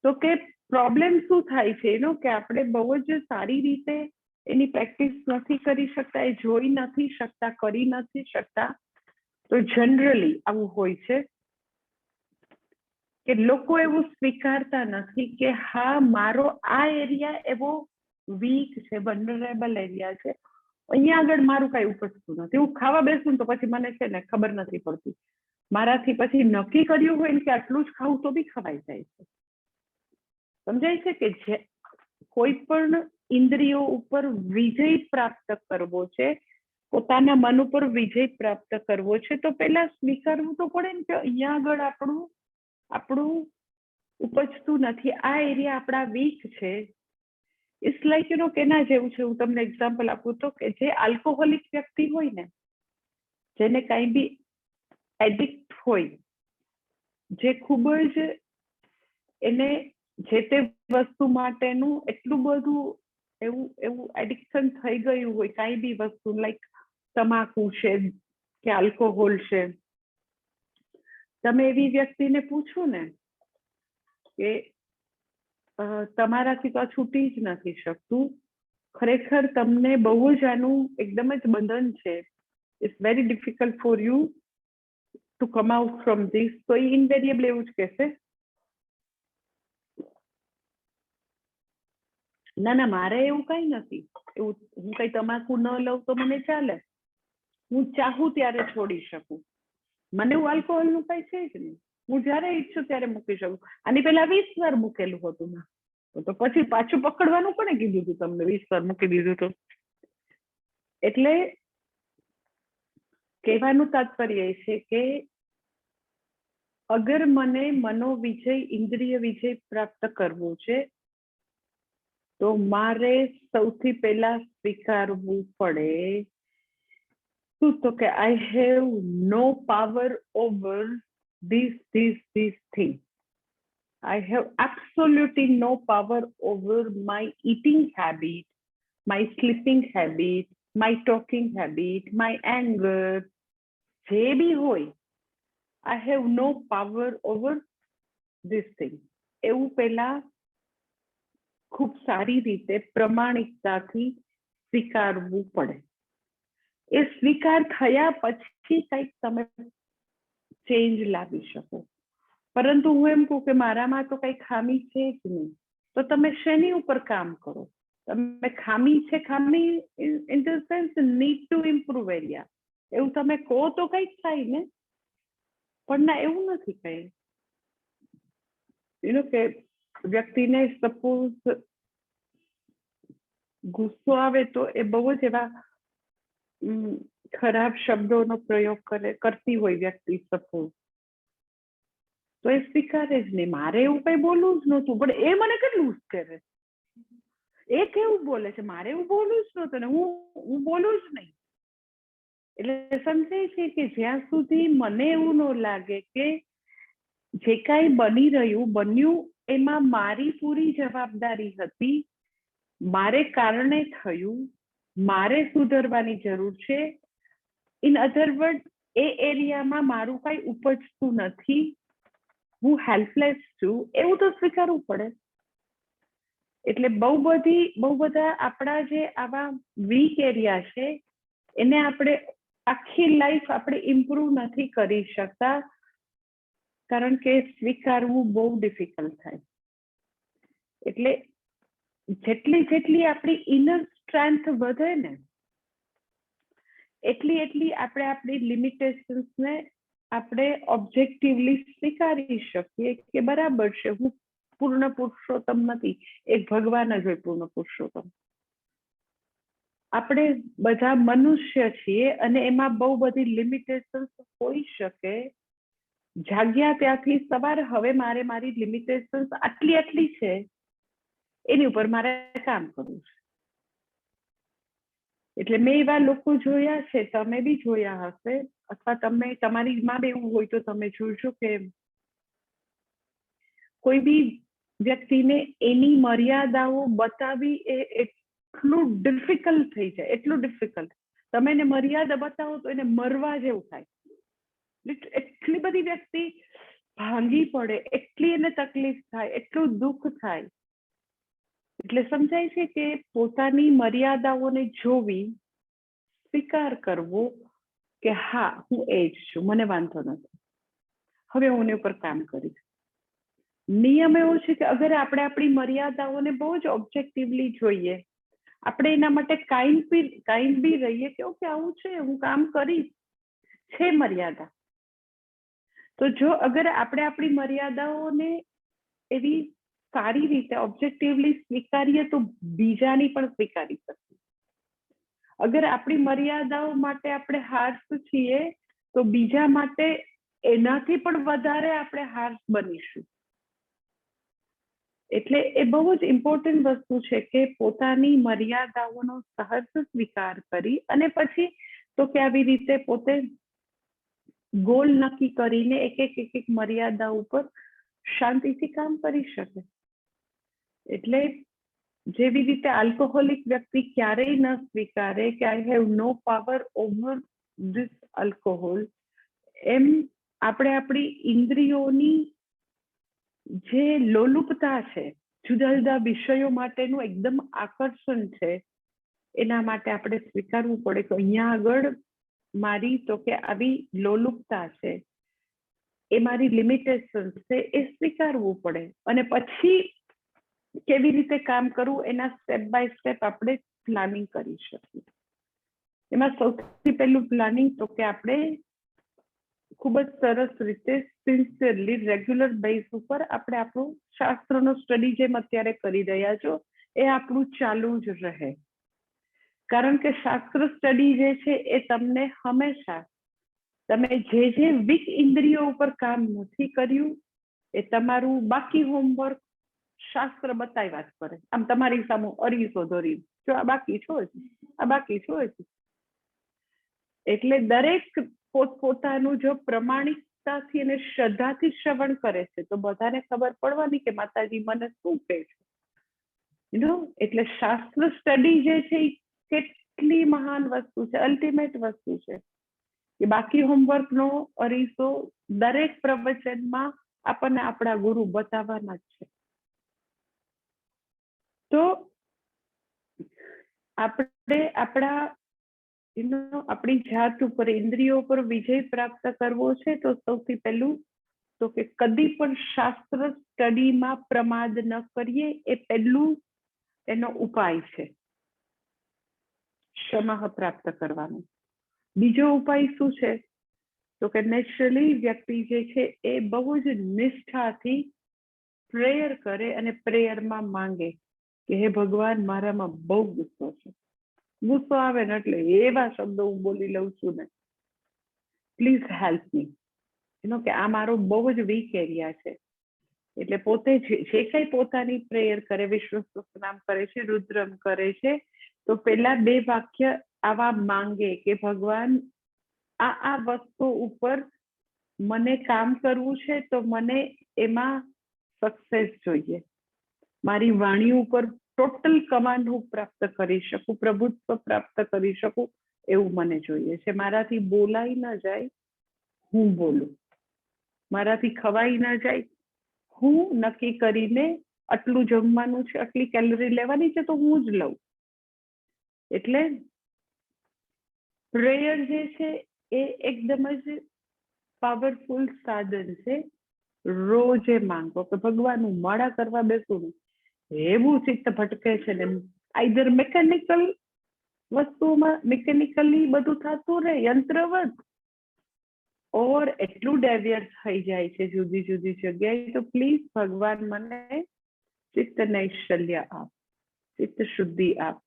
S1: તો કે પ્રોબ્લેમ શું થાય છે એનો કે આપણે બહુ જ સારી રીતે એની પ્રેક્ટિસ નથી કરી શકતા, એ જોઈ નથી શકતા, કરી નથી શકતા. તો જનરલી આવું હોય છે કે લોકો એવું સ્વીકારતા નથી કે હા મારો આ એરિયા એવો વીક છે, વલ્નરેબલ એરિયા છે, અહીંયા આગળ મારું કઈ ઉપજતું નથી. હું ખાવા બેસું તો પછી મને છે ને ખબર નથી પડતી, મારાથી પછી નક્કી કર્યું હોય ને કે આટલું જ ખાવું તો બી ખવાઈ જાય છે. સમજાય છે કે જે કોઈ પણ ઇન્દ્રિયો ઉપર વિજય પ્રાપ્ત કરવો છે, પોતાના મન ઉપર વિજય પ્રાપ્ત કરવો છે, તો પેલા સ્વીકારવું તો પડે ને કે અહીંયા આગળ આપણું ઉપજતું નથી, આ એરિયા આપણા વીક છે. ઇટ્સ લાઈક કેના જેવું છે, હું તમને એક્ઝામ્પલ આપું તો કે જે આલ્કોહોલિક વ્યક્તિ હોય ને, જેને કઈ બી એડિક્ટ હોય, જે ખૂબ જ એને જે તે વસ્તુ માટેનું એટલું બધું એવું એડિક્શન થઈ ગયું હોય, કઈ બી વસ્તુ લાઈક તમાકુ છે કે આલ્કોહોલ છે, તમે એવી વ્યક્તિને પૂછો ને કે તમારાથી તો આ છૂટી જ નથી શકતું, ખરેખર તમને બહુ જ આનું એકદમ જ બંધન છે, it's very difficult for you to come out from this, તો એ ઇનવેરિયેબલ એવું જ કહેશે, ના ના મારે એવું કઈ નથી, એવું હું કઈ તમાકુ ન લઉં તો મને ચાલે, હું ચાહું ત્યારે છોડી શકું, મને એવું આલ્કોહોલનું કઈ છે જ નહીં, હું જયારે ઈચ્છું ત્યારે મૂકી શકું. આની પહેલા 20 વાર મૂકેલું હતું મેં, તો પછી પાછું પકડવાનું કોને કીધું હતું તમને? 20 વાર મૂકી દીધું તો. એટલે કહેવાનું તાત્પર્ય એ છે કે અગર મને મનોવિજય, ઇન્દ્રિય વિજય પ્રાપ્ત કરવો છે, તો મારે સૌથી પહેલા સ્વીકારવું પડે શું? તો કે I have no power over this thing. I have absolutely no power over my eating habit, my sleeping habit, my talking habit, my anger, જે બી હોય, I have no power over this thing. એવું પહેલા ખૂબ સારી રીતે પ્રમાણિકતાથી સ્વીકારવું પડે. એ સ્વીકાર થયા પછી કંઈક તમે ચેન્જ લાવી શકો. પરંતુ હું એમ કહું કે મારામાં તો કઈ ખામી છે જ નહીં, તો તમે શેની ઉપર કામ કરો? તમે ખામી છે, ખામી in the sense need to improve area, એવું તમે કહો તો કંઈક થાય ને, પણ ના એવું નથી કઈ. કે વ્યક્તિને સપોઝ ગુસ્સો આવે તો એ બહુ જ એવા ખરાબ શબ્દોનો પ્રયોગ કરતી હોય વ્યક્તિ, સપોઝ, તો એ સ્વીકારે જ નહીં, મારે એવું કઈ બોલવું જ નહોતું, પણ એ મને કેટલું ઉશ્કેરે, એ કેવું બોલે છે, મારે એવું બોલવું જ નહોતું ને હું બોલું જ નહીં. એટલે સમજાય છે કે જ્યાં સુધી મને એવું ન લાગે કે જે કાંઈ બન્યું એમાં મારી પૂરી જવાબદારી હતી, મારે કારણે થયું, મારે સુધરવાની જરૂર છે, ઇન અધર વર્ડ એ એરિયામાં મારું કઈ ઉપજતું નથી, હું હેલ્પલેસ છું, એવું તો સ્વીકારવું પડે. એટલે બહુ બધા આપણા જે આવા વીક એરિયા છે એને આપણે આખી લાઈફ આપણે ઇમ્પ્રુવ નથી કરી શકતા, કારણ કે સ્વીકારવું બહુ ડિફિકલ્ટ થાય. એટલે જેટલી આપણી ઇનર સ્ટ્રેન્થ વધે ને, એટલી આપણે આપણી લિમિટેશન્સને આપણે ઓબ્જેક્ટિવલી સ્વીકારી શકીએ કે બરાબર છે, હું પૂર્ણ પુરુષોત્તમ નથી, એક ભગવાન જ હોય પૂર્ણ પુરુષોત્તમ. આપણે બધા મનુષ્ય છીએ અને એમાં બહુ બધી લિમિટેશન્સ હોઈ શકે. જાગ્યા ત્યાંથી સવાર, હવે મારે મારી લિમિટેશન્સ આટલી છે, એની ઉપર મારે કામ કરવું છે. એટલે મેં એવા લોકો જોયા છે, તમે બી જોયા હશે, અથવા તમે તમારીમાં બી એવું હોય તો તમે જોજો કે કોઈ બી વ્યક્તિને એની મર્યાદાઓ બતાવી એ એટલું ડિફિકલ્ટ થઈ જાય, એટલું ડિફિકલ્ટ. તમે એને મર્યાદા બતાવો તો એને મરવા જેવું થાય. એટલી બધી વ્યક્તિ ભાંગી પડે, એટલી એને તકલીફ થાય, એટલું દુઃખ થાય. એટલે સમજાય છે કે પોતાની મર્યાદાઓને જોવી, સ્વીકાર કરવો કે હા હું એ જ છું, મને વાંધો નથી, હવે હું એની ઉપર કામ કરીશ. નિયમ એવો છે કે અગર આપણે આપણી મર્યાદાઓને બહુ જ ઓબ્જેક્ટિવલી જોઈએ, આપણે એના માટે કાઇન્ડ બી રહીએ કે ઓકે આવું છે, હું કામ કરીશ, છે મર્યાદા. તો જો અગર આપણે આપણી મર્યાદાઓને એવી સારી રીતે ઓબ્જેક્ટિવલી સ્વીકારીએ તો બીજાની પણ સ્વીકારી શકીએ. અગર આપણી મર્યાદાઓ માટે આપણે હાર્શ છીએ તો બીજા માટે એનાથી પણ વધારે આપણે હાર્શ બનીશું. એટલે એ બહુ જ ઇમ્પોર્ટન્ટ વસ્તુ છે કે પોતાની મર્યાદાઓનો સહજ સ્વીકાર કરી અને પછી તો કે આવી રીતે પોતે ગોલ નક્કી કરીને એક મર્યાદા ઉપર શાંતિથી કામ કરી શકે. એટલે જેવી રીતે આલ્કોહોલિક વ્યક્તિ ક્યારેય ન સ્વીકારે કે I have no power over this alcohol, એમ આપણે આપણી ઇન્દ્રિયોની જે લોલુપતા છે, જુદા જુદા વિષયો માટેનું એકદમ આકર્ષણ છે, એના માટે આપણે સ્વીકારવું પડે કે અહીંયા આગળ મારી તો કે આવી લોલુપતા છે, એ મારી લિમિટેશન છે, એ સ્વીકારવું પડે. અને પછી કેવી રીતે કામ કરવું એના સ્ટેપ બાય સ્ટેપ આપણે પ્લાનિંગ કરી શકીએ. એમાં સૌથી પહેલું પ્લાનિંગ તો કે આપણે ખૂબ જ સરસ રીતે સિન્સિયરલી રેગ્યુલર બેઝ ઉપર આપણે આપણું શાસ્ત્રનો સ્ટડી જેમ અત્યારે કરી રહ્યા છો એ આપણું ચાલુ જ રહે. કારણ કે શાસ્ત્ર સ્ટડી જે છે એ તમને હંમેશા તમે જે વીક ઇન્દ્રિયો ઉપર કામ નથી કર્યું એ તમારું બાકી હોમવર્ક શાસ્ત્ર બતાવ્યા જ કરે. આમ તમારી સામે અરીસો ધરી જો આ બાકી છો જ, આ બાકી છો જ. એટલે દરેક પોતપોતાનું જો પ્રમાણિકતાથી અને શ્રદ્ધાથી શ્રવણ કરે છે તો બધાને ખબર પડવાની કે માતાજી મને શું કહે છે. એટલે શાસ્ત્ર સ્ટડી જે છે એ કેટલી મહાન વસ્તુ છે, અલ્ટિમેટ વસ્તુ છે કે બાકી હોમવર્કનો અરીસો દરેક પ્રવચનમાં આપણને આપણા ગુરુ બતાવવાના જ છે. તો આપણે આપણી જાત ઉપર ઇન્દ્રિયો પર વિજય પ્રાપ્ત કરવો છે તો સૌથી પહેલું તો કે કદી પણ શાસ્ત્ર સ્ટડીમાં પ્રમાદ ન કરીએ, એ પહેલું એનો ઉપાય છે ક્ષમા પ્રાપ્ત કરવાનો. બીજો ઉપાય શું છે તો કે નેચરલી વ્યક્તિ જે છે એ બહુ જ નિષ્ઠાથી પ્રેયર કરે અને પ્રેયરમાં માંગે કે હે ભગવાન મારામાં બહુ ગુસ્સો છે, ગુસ્સો આવે ને એટલે એવા શબ્દો હું બોલી લઉં છું ને, પ્લીઝ હેલ્પ મી. કે આ મારો બહુ જ વીક એરિયા છે. એટલે પોતે જે કઈ પોતાની પ્રેયર કરે, વિષ્ણુ સહસ્રનામ કરે છે, રુદ્રમ કરે છે, તો પેલા 2 વાક્ય આવા માંગે કે ભગવાન આ વસ્તુ ઉપર મને કામ કરવું છે તો મને એમાં સક્સેસ જોઈએ. મારી વાણી ઉપર ટોટલ કમાન્ડ હું પ્રાપ્ત કરી શકું, પ્રભુત્વ પ્રાપ્ત કરી શકું એવું મને જોઈએ છે. મારાથી બોલાઈ ન જાય, હું બોલું. મારાથી ખવાઈ ન જાય, હું નક્કી કરીને આટલું જમવાનું છે, આટલી કેલરી લેવાની છે તો હું જ લઉં. એટલે પ્રેયર જે છે એ એકદમ જ પાવરફુલ સાધન છે. રોજે માંગો કે ભગવાન હું માળા કરવા બેસું ને એવું ચિત્ત ભટકે છે ને, આઈધર મેકેનિકલ વસ્તુમાં મિકેનિકલી બધું થતું રહે યંત્રવત, ઓર એટલું ડેવિયર થઈ જાય છે જુદી જુદી જગ્યાએ. તો પ્લીઝ ભગવાન મને ચિત્ત નૈશ્ચલ્ય આપ, ચિત્ત શુદ્ધિ આપ.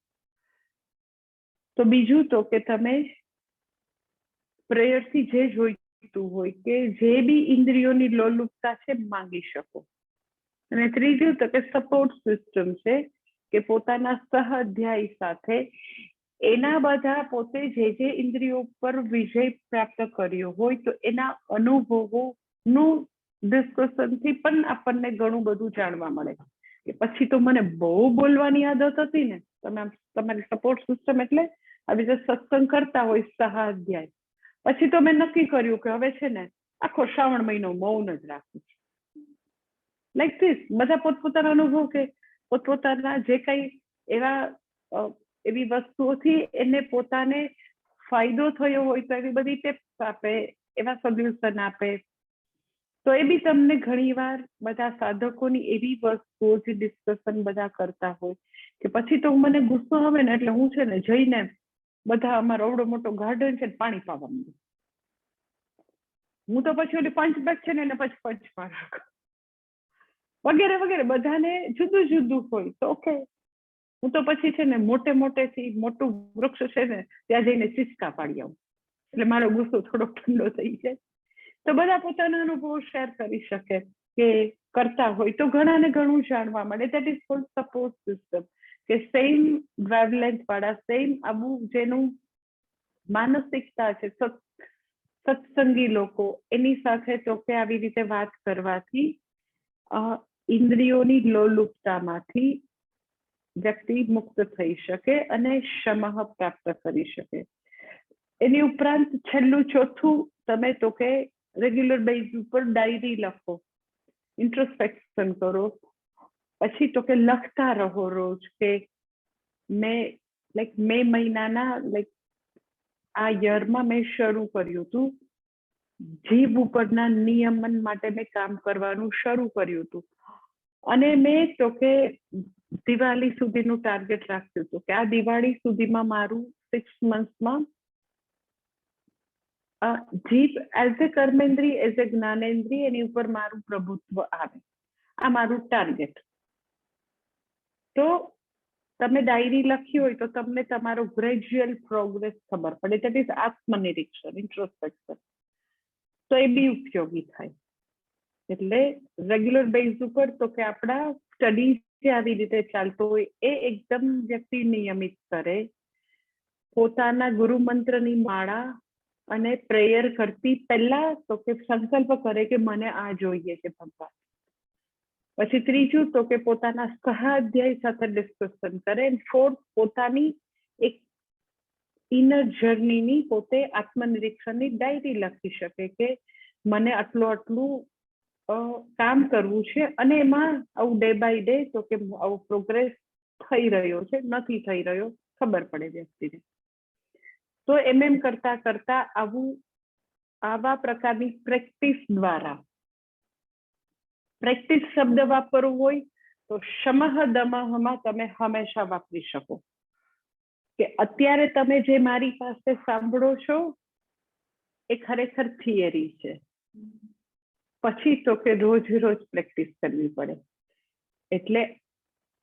S1: તો બીજું તો કે તમે પ્રેયરથી જે જોઈતું હોય કે જે બી ઇન્દ્રિયોની લોલુપતા છે માંગી શકો. અને ત્રીજું તો કે સપોર્ટ સિસ્ટમ છે કે પોતાના સહઅધ્યાયી સાથે એના બધા પોતે જે ઇન્દ્રિયો પર વિજય પ્રાપ્ત કર્યો હોય તો એના અનુભવોનું ડિસ્કશનથી પણ આપણને ઘણું બધું જાણવા મળે. કે પછી તો મને બહુ બોલવાની આદત હતી ને, તમારી સપોર્ટ સિસ્ટમ એટલે આવી રીતે સત્સંગ કરતા હોય સહાધ્યાય, પછી તો મેં નક્કી કર્યું કે હવે છે ને આખો શ્રાવણ મહિનો મૌન જ રાખું છું. લાઈક ધીસ બધા પોતપોતાના અનુભવ કે પોતપોતાના જે કઈ એવી વસ્તુઓથી એને પોતાને ફાયદો થયો હોય તો એવી બધી ટિપ્સ આપે, એવા સોલ્યુશન આપે. તો એ બી તમને ઘણીવાર બધા સાધકોની એવી વસ્તુઓ જે ડિસ્કશન બધા કરતા હોય કે પછી તો મને ગુસ્સો આવે ને એટલે હું છે ને જઈને બધા અમારો અવડો મોટો ગાર્ડન છે પાણી પાવા માંડું. હું તો પછી ઓલી પંચ બેગ છે ને એને પછી પંચમાં રાખું વગેરે વગેરે. બધાને જુદું જુદું હોય તો ઓકે. હું તો પછી છે ને મોટેથી મોટું વૃક્ષ છે ને ત્યાં જઈને સિસકા પાડી આવું એટલે મારો ગુસ્સો થોડો ઠંડો થઈ જાય. તો બધા પોતાના અનુભવો શેર કરી શકે કે કરતા હોય તો ઘણાને ઘણું જાણવા મળે. That is called support system કે સેમ વેવલેન્થ વાળા સેમ આવું જેનું માનસિકતા છે સત્સંગી લોકો એની સાથે તો કે આવી રીતે વાત કરવાથી ઇન્દ્રિયોની લોલુપતામાંથી વ્યક્તિ મુક્ત થઈ શકે અને શમઃ પ્રાપ્ત કરી શકે. એની ઉપરાંત છેલ્લું ચોથું તમે તો કે રેગ્યુલર બેઝ ઉપર ડાયરી લખો, ઇન્ટ્રોસ્પેક્શન કરો, પછી તો કે લખતા રહો રોજ કે મે મહિનાના આ યરમાં મેં શરૂ કર્યું હતું, જીભ ઉપરના નિયમન માટે મેં કામ કરવાનું શરૂ કર્યું હતું અને મેં તો કે દિવાળી સુધીનું ટાર્ગેટ રાખ્યું હતું કે આ દિવાળી સુધીમાં મારું 6 monthsમાં જીભ as a કર્મેન્દ્રી as a Gyanendro એની ઉપર મારું પ્રભુત્વ આવે. આ મારું ટાર્ગેટ. તો તમે ડાયરી લખી હોય તો તમને તમારો ગ્રેજ્યુઅલ પ્રોગ્રેસ ખબર પડે. દેટ ઇઝ આત્મનિરીક્ષણ, ઇન્ટ્રોસ્પેક્શન. તો એ બી ઉપયોગી થાય. એટલે રેગ્યુલર બેઝ ઉપર તો કે આપણા સ્ટડીઝ જે આવી રીતે ચાલતો હોય એ એકદમ વ્યક્તિ નિયમિત કરે. પોતાના ગુરુ મંત્રની માળા અને પ્રેયર કરતી પહેલા તો કે સંકલ્પ કરે કે મને આ જોઈએ છે ભગવાન. પછી ત્રીજું તો કે પોતાના સહાધ્યાય સાથે ડિસ્કશન કરે. ફોર્થ પોતાની એક ઇનર જર્નીની પોતે આત્મનિરીક્ષણની ડાયરી લખી શકે કે મને આટલું કામ કરવું છે અને એમાં આવું ડે બાય ડે તો કે આવું પ્રોગ્રેસ થઈ રહ્યો છે નથી થઈ રહ્યો ખબર પડે વ્યક્તિને. તો એમ કરતા કરતા આવા પ્રકારની પ્રેક્ટિસ દ્વારા, પ્રેક્ટિસ શબ્દ વાપરવો હોય તો શમઃ દમઃમાં તમે હંમેશા વાપરી શકો કે અત્યારે તમે જે મારી પાસે સાંભળો છો એ ખરેખર થિયરી છે. પછી તો કે રોજ રોજ પ્રેક્ટિસ કરવી પડે. એટલે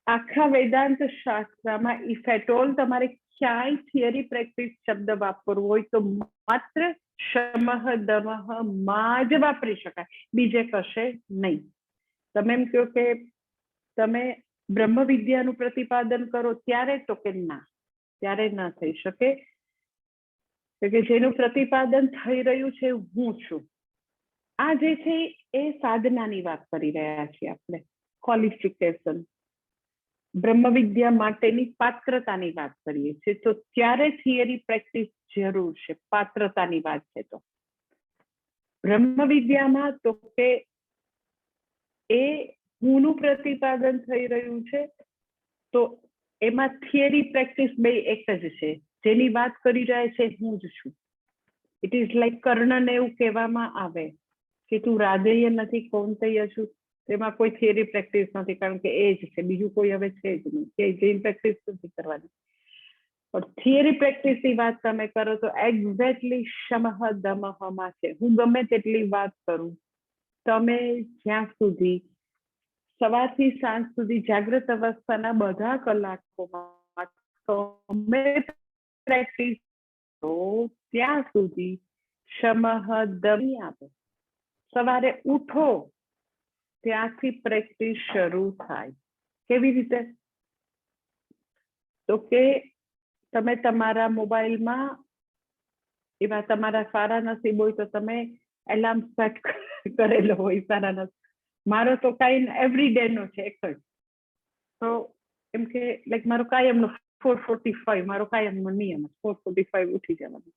S1: આખા વેદાંત શાસ્ત્રમાં ઇફ એટ ઓલ તમારે ક્યાંય થિયરી પ્રેક્ટિસ શબ્દ વાપરવો હોય તો માત્ર શમઃ દમઃ માં જ વાપરી શકાય, બીજે કશે નહીં. તમે એમ કહો કે તમે બ્રહ્મ વિદ્યાનું પ્રતિપાદન કરો ત્યારે તો કે ના, ત્યારે ના થઈ શકે કે જેનું પ્રતિપાદન થઈ રહ્યું છે હું છું. આ જે છે એ સાધનાની વાત કરી રહ્યા છીએ આપણે, ક્વોલિફિકેશન, બ્રહ્મ વિદ્યા માટેની પાત્રતાની વાત કરીએ છીએ. તો ત્યારે થિયરી પ્રેક્ટિસ જરૂર છે, પાત્રતાની વાત છે. તો બ્રહ્મ વિદ્યામાં તો કે એ હુંનું પ્રતિપાદન થઈ રહ્યું છે તો એમાં થિયરી પ્રેક્ટિસ બે એક જ છે. જેની વાત કરી રહ્યા છે હું જ છું. ઇટ ઇઝ લાઈક કર્ણને એવું કહેવામાં આવે કે તું રાધેય નથી કૌંતેય છું, તેમાં કોઈ થિયરી પ્રેક્ટિસ નથી કારણ કે એ જ છે, બીજું કોઈ હવે છે જ નહીં, કે જેની પ્રેક્ટિસ નથી કરવાની. પણ થિયરી પ્રેક્ટિસની વાત તમે કરો તો એક્ઝેક્ટલી શમઃ દમઃમાં છે. હું ગમે તેટલી વાત કરું, તમે જ્યાં સુધી સવારથી સાંજ સુધી જાગ્રત અવસ્થાના બધા કલાકોમાં તમે પ્રેક્ટિસ કરો ત્યાં સુધી શમઃ દમ આવે. સવારે ઉઠો ત્યાંથી પ્રેક્ટિસ શરૂ થાય. કેવી રીતે? તો કે તમે તમારા મોબાઈલમાં એવા તમારા સારા નસીબ હોય તો તમે એલાર્મ સેટ કરેલો હોય સારા નસીબ. મારો તો કાંઈ એવરી ડે નો છે એક જ. તો એમ કે લાઈક મારો કાયમનો 4:45 મારો કાયમનો નિયમ 4:45 ઉઠી જવાનો.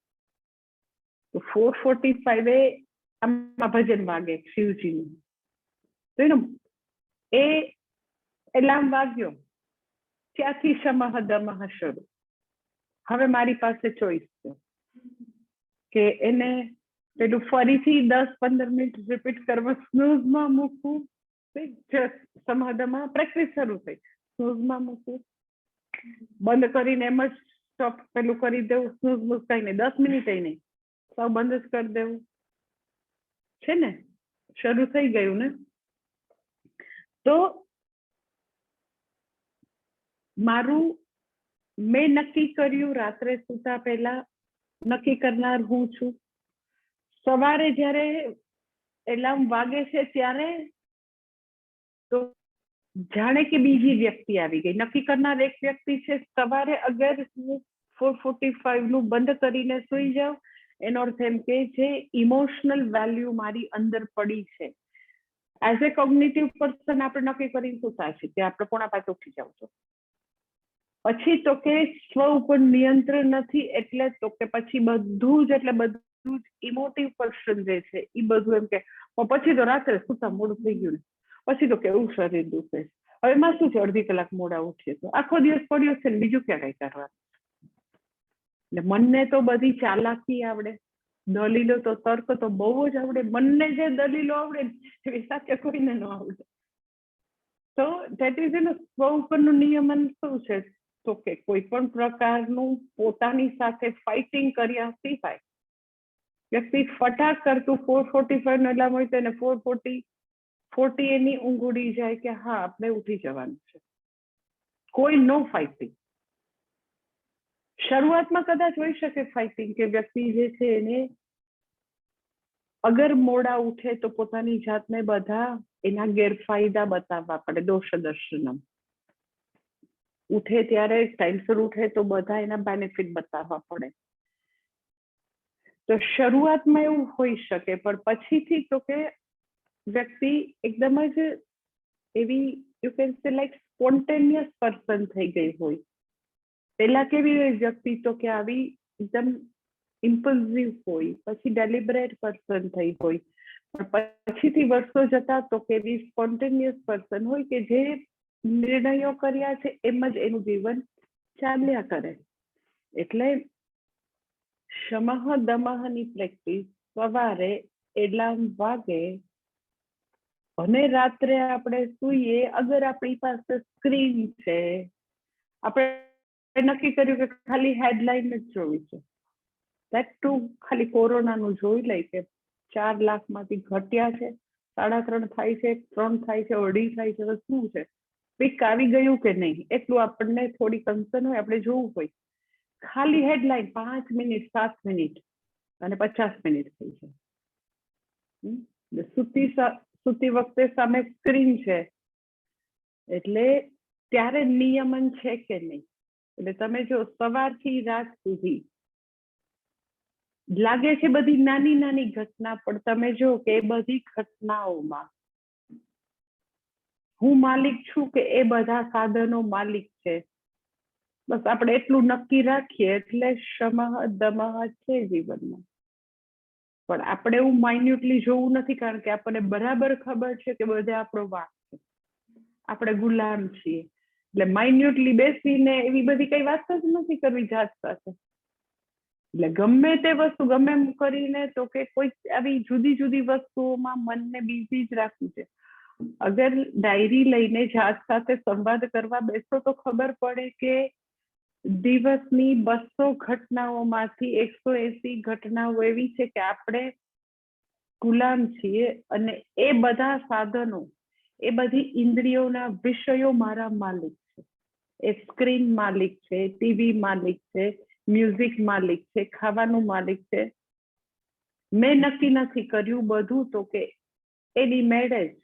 S1: તો 4:45 આમાં ભજન વાગે શિવજીનું. તો એનું એ એલાર્મ વાગ્યો ત્યાંથી શમઃ દમઃ શરૂ. હવે મારી પાસે ચોઈસ છે કે એને પેલું ફરીથી 10-15 મિનિટ રિપીટ કરવા, સ્નૂઝમાં મૂકવું, સમાધાનમાં પ્રેક્ટિસ શરૂ થઈ, સ્નૂઝમાં મૂકવું, બંધ કરીને એમ જ સ્ટોપ પેલું કરી દેવું, સ્નૂઝ મૂકતા નહીં, 10 મિનિટ નહીં, સાવ બંધ જ કરી દેવું છે ને, શરૂ થઈ ગયું ને. તો મારું મેં નક્કી કર્યું, રાત્રે સૂતા પહેલા નક્કી કરનાર હું છું. સવારે જ્યારે એલાર્મ વાગે છે ત્યારે તો જાણે કે બીજી વ્યક્તિ આવી ગઈ. નક્કી કરનાર એક વ્યક્તિ છે. સવારે અગર હું 4:45 નું બંધ કરીને સુઈ જાઉં, એનો અર્થ એમ કે જે ઇમોશનલ વેલ્યુ મારી અંદર પડી છે, એઝ એ કોગ્નિટિવ પર્સન આપણે નક્કી કરીને સુતા છીએ કે આપણે 4:45 ઉઠી જાવ છો. પછી તો કે સ્વ ઉપર નિયંત્રણ નથી, એટલે તો કે પછી બધું જ, એટલે બધું જ ઇમોટિવ પર્સન જે છે એ બધું એમ કે પછી તો રાત્રે સુતા મોડું થઈ ગયું ને, પછી તો કેવું શરીર દુખે. હવે એમાં શું છે, અડધી કલાક મોડા ઉઠીએ તો આખો દિવસ પડ્યો છે ને, બીજું ક્યાં કઈ કરવાનું. એટલે મનને તો બધી ચાલાકી આવડે, દલીલો તો તર્ક તો બહુ જ આવડે. મનને જે દલીલો આવડે એ સાથે કોઈને ન આવડે. તો ધેટ ઇઝ એનો સ્વ ઉપરનું નિયમન શું છે, તો કે કોઈ પણ પ્રકારનું પોતાની સાથે ફાઇટિંગ કર્યા સિવાય વ્યક્તિ ફટાક કરતું 4:45 નો એલાર્મ હોય તો એને 4:40 એની ઊંઘ ઉડી જાય કે હા આપણે ઉઠી જવાનું છે. કોઈ નો ફાઇટિંગ. શરૂઆતમાં કદાચ હોઈ શકે ફાઇટિંગ, કે વ્યક્તિ જે છે એને અગર મોડા ઉઠે તો પોતાની જાતને બધા એના ગેરફાયદા બતાવવા પડે, દોષ દર્શનમ. ઉઠે ત્યારે ટાઈમસર ઉઠે તો બધા એના બેનિફિટ બતાવવા પડે. તો શરૂઆતમાં એવું હોઈ શકે, પણ પછીથી તો કે વ્યક્તિ એકદમ જ એવી you can say like spontaneous person થઈ ગઈ હોય. પેલા કેવી હોય વ્યક્તિ, તો કે આવી એકદમ ઇમ્પલ્સિવ હોય, પછી ડેલિબરેટ પર્સન થઈ હોય, પણ પછીથી વર્ષો જતા તો કે એવી સ્પોન્ટેનિયસ પર્સન હોય કે જે નિર્ણયો કર્યા છે એમ જ એનું જીવન ચાલ્યા કરે. એટલે શમઃ દમઃની પ્રેક્ટિસ સવારે એલાર્મ વાગે અને રાત્રે આપણે સૂઈએ, અગર આપણી પાસે સ્ક્રીન છે, આપણે નક્કી કર્યું કે ખાલી હેડલાઇન જ જોવી છે, ધેટ ટુ ખાલી કોરોનાનું જોઈ લઈ કે 4 લાખમાંથી ઘટ્યા છે, 3.5 થાય છે, 3 થાય છે, 2.5 થાય છે, તો શું છે, પીક આવી ગયું કે નહીં, એટલું આપણને થોડી કન્સર્ન હોય, આપણે જોવું હોય. ખાલી હેડલાઇન 5 મિનિટ 7 મિનિટ અને 50 મિનિટ થઈ છે. સુતી વખતે સામે સ્ક્રીન છે, એટલે ત્યારે નિયમન છે કે નહીં. એટલે તમે જો સવારથી રાત સુધી લાગે છે બધી નાની નાની ઘટના, પણ તમે જો કે એ બધી ઘટનાઓમાં હું માલિક છું કે એ બધા સાધનો માલિક છે. બસ આપણે એટલું નક્કી રાખીએ એટલે શમઃ દમઃ છે જીવનમાં. પણ આપણે એવું માઇન્યુટલી જોવું નથી, કારણ કે આપણને બરાબર ખબર છે કે બધે આપણો વાંક છે, આપણે ગુલામ છીએ. એટલે માઇન્યુટલી બેસીને એવી બધી કઈ વાત જ નથી કરવી જાત સાથે. એટલે ગમે તે વસ્તુ ગમે એમ કરીને તો કે કોઈ આવી જુદી જુદી વસ્તુઓમાં મનને બિઝી જ રાખવું છે. અગર ડાયરી લઈને જાત સાથે સંવાદ કરવા બેસો તો ખબર પડે કે દિવસની 200 ઘટનાઓમાંથી 180 ઘટનાઓ એવી છે કે આપણે ગુલામ છીએ, અને એ બધા સાધનો, એ બધી ઇન્દ્રિયોના વિષયો મારા માલિક છે. એ સ્ક્રીન માલિક છે, ટીવી માલિક છે, મ્યુઝિક માલિક છે, ખાવાનું માલિક છે. મેં નક્કી નથી કર્યું બધું, તો કે એની મેળે જ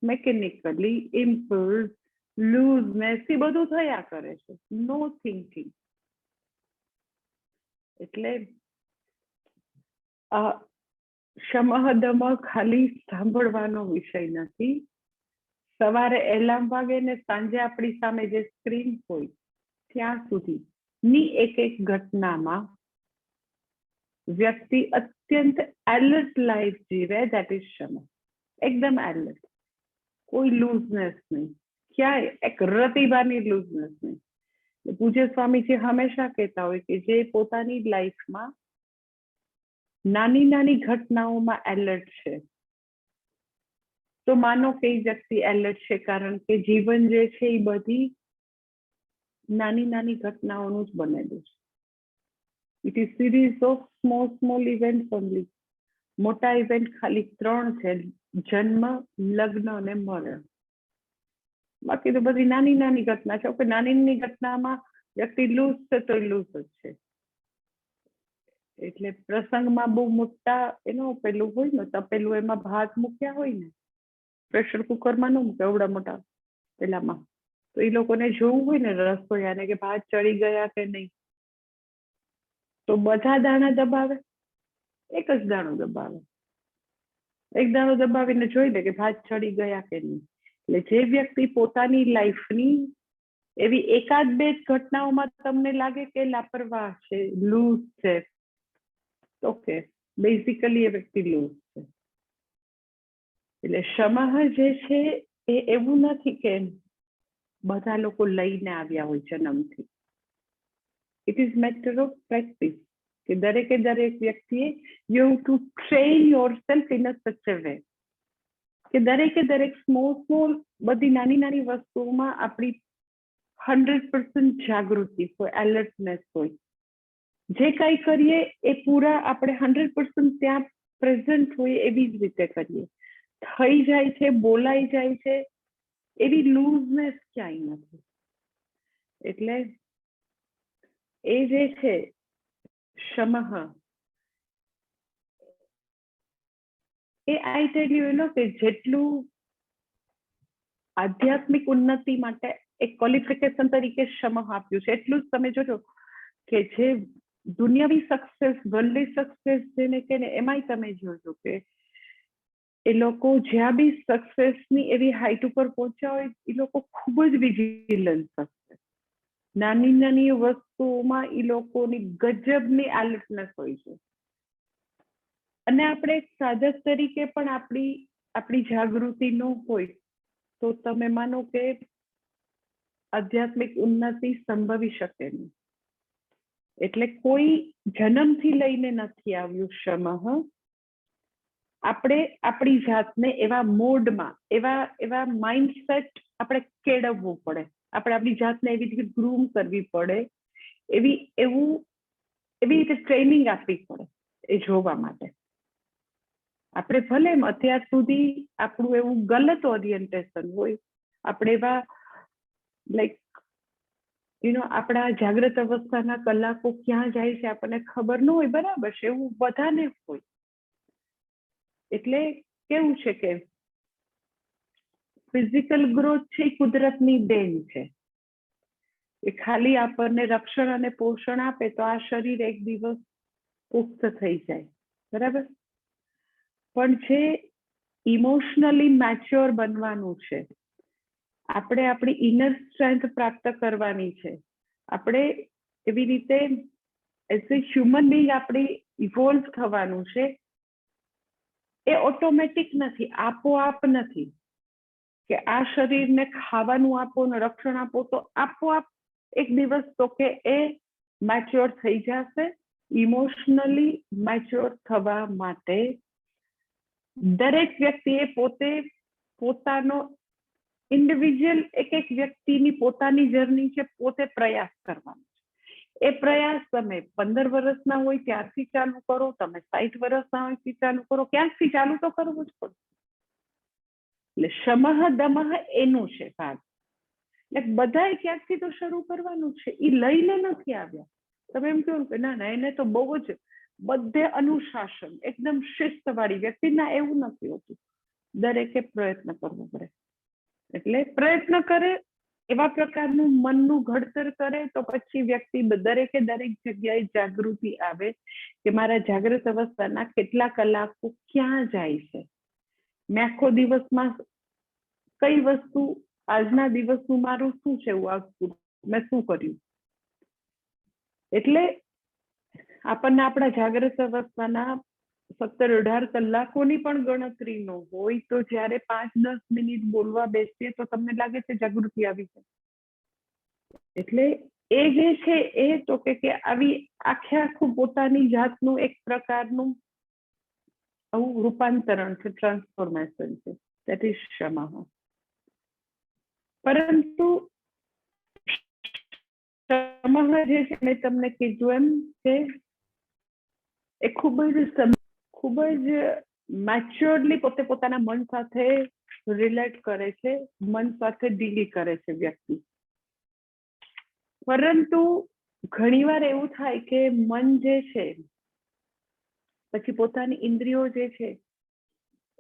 S1: મેકેનિકલી ઇમ્પલ્સ, લૂઝનેસ એ બધું થયા કરે છે, નો થિંકિંગ. એટલે શમઃ દમઃ ખાલી સાંભળવાનો વિષય નથી. સવારે એલાર્મ વાગે ને સાંજે આપણી સામે જે સ્ક્રીન હોય ત્યાં સુધીની એક એક ઘટનામાં વ્યક્તિ અત્યંત એલર્ટ લાઈફ જીવે, ધેટ ઇઝ શમઃ. એકદમ એલર્ટ, કોઈ લૂઝનેસ નહીં, ક્યાંય એક રતિભાની લૂઝનેસ નહીં. પૂજ્ય સ્વામીજી હંમેશા કહેતા હોય કે જે પોતાની લાઈફમાં નાની નાની ઘટનાઓમાં એલર્ટ છે, તો માનો કે એ વ્યક્તિ એલર્ટ છે કારણ કે જીવન જે છે એ બધી નાની નાની ઘટનાઓનું જ બનેલું છે. It is series of small small events only. મોટા ઇવેન્ટ ખાલી 3 છે, જન્મ, લગ્ન અને મરણ. બાકી તો બધી નાની નાની ઘટના છે. કે નાની નાની ઘટનામાં વ્યક્તિ લૂઝ છે તો લૂઝ જ છે. એટલે પ્રસંગમાં બહુ મોટા એનો પેલું હોય ને તપેલું, એમાં ભાત મૂક્યા હોય ને, પ્રેશર કુકરમાં ન મૂકે એવડા મોટા પેલામાં, તો એ લોકોને જોવું હોય ને રસોઈયાને કે ભાત ચડી ગયા કે નહીં, તો બધા દાણા દબાવે? એક જ દાણો દબાવે. એક દાણો દબાવીને જોઈ લે કે ભાત ચડી ગયા કે નહીં. એટલે જે વ્યક્તિ પોતાની લાઈફની એવી એકાદ બે ઘટનાઓમાં તમને લાગે કે લાપરવાહ છે, લૂઝ છે, ઓકે, બેઝિકલી એ વ્યક્તિ લૂઝ છે. એટલે ક્ષમા જે છે એ એવું નથી કે બધા લોકો લઈને આવ્યા હોય જન્મથી. It is matter of practice, કે દરેકે દરેક વ્યક્તિએ you have to train yourself in a such a way કે દરેકે દરેક સ્મોલ બધી નાની નાની વસ્તુઓમાં આપણી 100% જાગૃતિ હોય, એલર્ટનેસ હોય. જે કંઈ કરીએ એ પૂરા આપણે 100% ત્યાં પ્રેઝન્ટ હોય એવી જ રીતે કરીએ. થઈ જાય છે, બોલાઈ જાય છે, એવી લૂઝનેસ ક્યાંય નથી. એટલે એ જે છે ક્ષમઃ, એ આઈ ટેલ યુ એનો કે જેટલું આધ્યાત્મિક ઉન્નતિ માટે એક ક્વોલિફિકેશન તરીકે ક્ષમઃ આપ્યું છે, એટલું જ તમે જોજો કે જે દુનિયાવી સક્સેસ, વર્લ્ડલી સક્સેસ જેને કે ને, એમાંય તમે જોજો કે એ લોકો જ્યાં બી સક્સેસની એવી હાઈટ ઉપર પહોંચ્યા હોય, એ લોકો ખૂબ જ વિજિલન્સ હશે. નાની નાની વસ્તુઓમાં એ લોકોની ગજબની એલર્ટનેસ હોય છે. અને આપણે એક સાધક તરીકે પણ આપણી જાગૃતિ ન હોય તો તમે માનો કે આધ્યાત્મિક ઉન્નતિ સંભવી શકે નહીં. એટલે કોઈ જન્મથી લઈને નથી આવ્યું ક્ષમઃ. આપણે આપણી જાતને એવા મોડમાં, એવા માઇન્ડસેટ આપણે કેળવવું પડે. આપણે આપણી જાતને એવી રીતે ગ્રૂમ કરવી પડે, એવી રીતે ટ્રેનિંગ આપવી પડે એ જોવા માટે. આપણે ભલે અત્યાર સુધી આપણું એવું ગલત ઓરિએન્ટેશન હોય, આપણે એવા લાઈક આપણા જાગ્રત અવસ્થાના કલાકો ક્યાં જાય છે આપણને ખબર ન હોય, બરાબર છે, એવું બધાને હોય. એટલે કેવું છે કે ફિઝિકલ ગ્રોથ છે એ કુદરતની દેન છે. એ ખાલી આપણને રક્ષણ અને પોષણ આપે તો આ શરીર એક દિવસ પુખ્ત થઈ જાય, બરાબર. પણ જે ઇમોશનલી મેચ્યોર બનવાનું છે, આપણે આપણી ઇનર સ્ટ્રેન્થ પ્રાપ્ત કરવાની છે, આપણે એવી રીતે એઝ એ હ્યુમન બિંગ આપણે ઇવોલ્વ થવાનું છે. એ ઓટોમેટિક નથી, આપોઆપ નથી કે આ શરીરને ખાવાનું આપો ને રક્ષણ આપો તો આપોઆપ એક દિવસ તો કે એ મેચ્યોર થઈ જશે. ઇમોશનલી મેચ્યોર થવા માટે દરેક વ્યક્તિએ પોતાનો ઇન્ડિવિજ્યુઅલ એક વ્યક્તિની પોતાની જર્ની છે, પોતે પ્રયાસ કરવાનો છે. એ પ્રયાસ તમે 15 વર્ષના હોય ત્યારથી ચાલુ કરો, તમે 60 વર્ષના હોય ચાલુ કરો, ક્યાંકથી ચાલુ તો કરવું જ પડશે. એટલે ક્ષમઃ દમઃ એનું છે ભાગ. એટલે બધાએ ક્યાંકથી તો શરૂ કરવાનું છે, એ લઈને નથી આવ્યા. તમે એમ કહો કે ના એને તો બહુ જ બધે અનુશાસન, એકદમ શિસ્તવાળી વ્યક્તિ, ના એવું નથી હોતું. દરેકે પ્રયત્ન કરવો પડે. એટલે પ્રયત્ન કરે, એવા પ્રકારનું મનનું ઘડતર કરે તો પછી વ્યક્તિ દરેકે દરેક જગ્યાએ જાગૃતિ આવે કે મારા જાગૃત અવસ્થાના કેટલા કલાકો ક્યાં જાય છે, મેં આખો દિવસમાં કઈ વસ્તુ, આજના દિવસનું મારું શું છે, મેં શું કર્યું. એટલે આપણને આપણા જાગૃત અવસ્થાના 17-18 કલાકોની પણ ગણતરી ન હોય તો જ્યારે 5-10 મિનિટ બોલવા બેસીએ તો તમને લાગે છે જાગૃતિ આવી છે. એટલે એ જે છે એ તો કે આવી આખું પોતાની જાતનું એક પ્રકારનું આવું રૂપાંતરણ છે, ટ્રાન્સફોર્મેશન છે, દેટ ઇઝ ક્ષમા. પરંતુ ક્ષમા જે છે મેં તમને કીધું એમ કે એ ખૂબ જ મેચ્યોર્ડલી પોતે પોતાના મન સાથે રિલેટ કરે છે, મન સાથે ડીલ કરે છે વ્યક્તિ. પરંતુ ઘણીવાર એવું થાય કે મન જે છે પછી પોતાની ઇન્દ્રિયો જે છે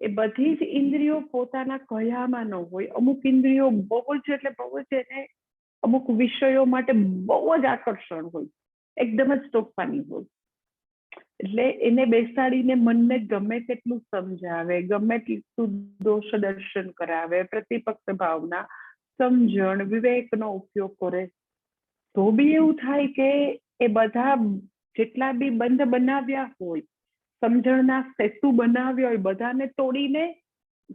S1: એ બધી જ ઇન્દ્રિયો પોતાના કયામાં ન હોય. અમુક ઇન્દ્રિયો બહુ જ એટલે બહુ જ એને અમુક વિષયો માટે બહુ જ આકર્ષણ હોય, એકદમ જ તોફાની હોય. એટલે એને બેસાડીને મનને ગમે તેટલું સમજાવે, ગમે તેટલું દોષ દર્શન કરાવે, પ્રતિપક્ષ ભાવના, સમજણ, વિવેકનો ઉપયોગ કરે, તો બી એવું થાય કે એ બધા જેટલા બી બંધ બનાવ્યા હોય, સમજણના સેતુ બનાવ્યા હોય, બધાને તોડીને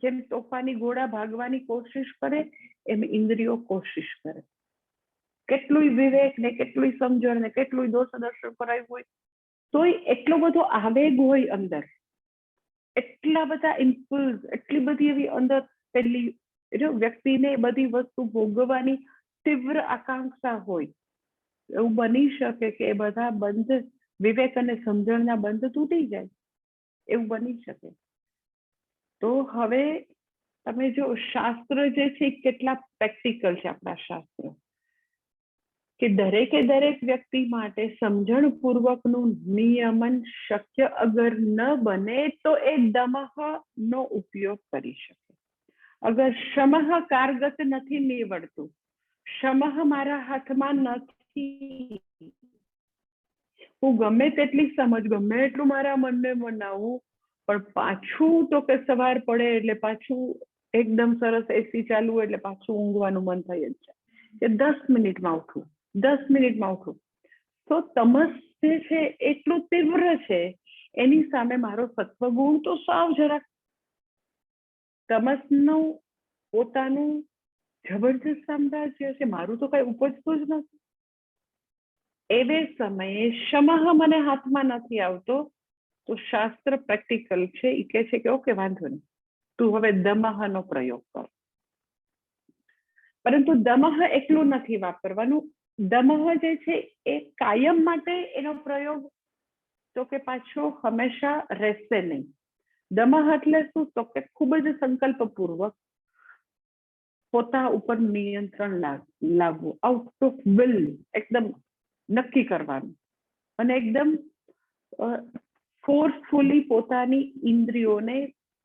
S1: જેમ તોફાની ઘોડા ભાગવાની કોશિશ કરે એમ ઇન્દ્રિયો કોશિશ કરે. કેટલુંય વિવેક ને કેટલુંય સમજણ ને કેટલુંય દોષ દર્શન કરાવ્યું હોય તોય એટલો બધો આવેગ હોય અંદર, એટલા બધા ઇમ્પલ્સ, એટલી બધી એવી અંદર પેલી વ્યક્તિને બધી વસ્તુ ભોગવવાની તીવ્ર આકાંક્ષા હોય. એવું બની શકે કે એ બધા બંધ, વિવેક અને સમજણના બંધ તૂટી જાય, એવું બની શકે. તો હવે તમે જો શાસ્ત્ર જે છે કેટલા પ્રેક્ટિકલ છે આપણા શાસ્ત્ર, કે દરેકે દરેક વ્યક્તિ માટે સમજણપૂર્વકનું નિયમન શક્ય અગર ન બને તો એ દમઃ નો ઉપયોગ કરી શકે. અગર શમઃ કારગત નથી નીવડતું, શમઃ મારા હાથમાં નથી, હું ગમે તેટલી સમજ, ગમે એટલું મારા મનને મનાવું, પણ પાછું તો કે સવાર પડે એટલે પાછું એકદમ સરસ એસી ચાલુ એટલે પાછું ઊંઘવાનું મન થઈ જ છે કે 10 મિનિટમાં ઉઠું, 10 મિનિટમાં ઉઠું. તો તમસ જે છે એટલું તીવ્ર છે, એની સામે મારો સત્વગુણ તો સાવ જરાક, તમસનું પોતાનું જબરજસ્ત સામ્રાજ્ય છે, મારું તો કઈ ઉપજતું જ નથી. એવે સમયે શમઃ મને હાથમાં નથી આવતો, તો શાસ્ત્ર પ્રેક્ટિકલ છે, એ કહે છે કે ઓકે વાંધો નહીં, તું હવે દમઃનો પ્રયોગ કર. પરંતુ દમઃ એકલું નથી વાપરવાનું. દમઃ જે છે એ કાયમ માટે એનો પ્રયોગ તો કે પાછો હંમેશા રહેશે નહીં. દમઃ એટલે શું? તો કે ખૂબ જ સંકલ્પપૂર્વક પોતા ઉપર નિયંત્રણ લાવવું, આઉટ ઓફ વિલ, એકદમ નક્કી કરવાનું અને એકદમ ફોર્સફુલી પોતાની ઇન્દ્રિયોને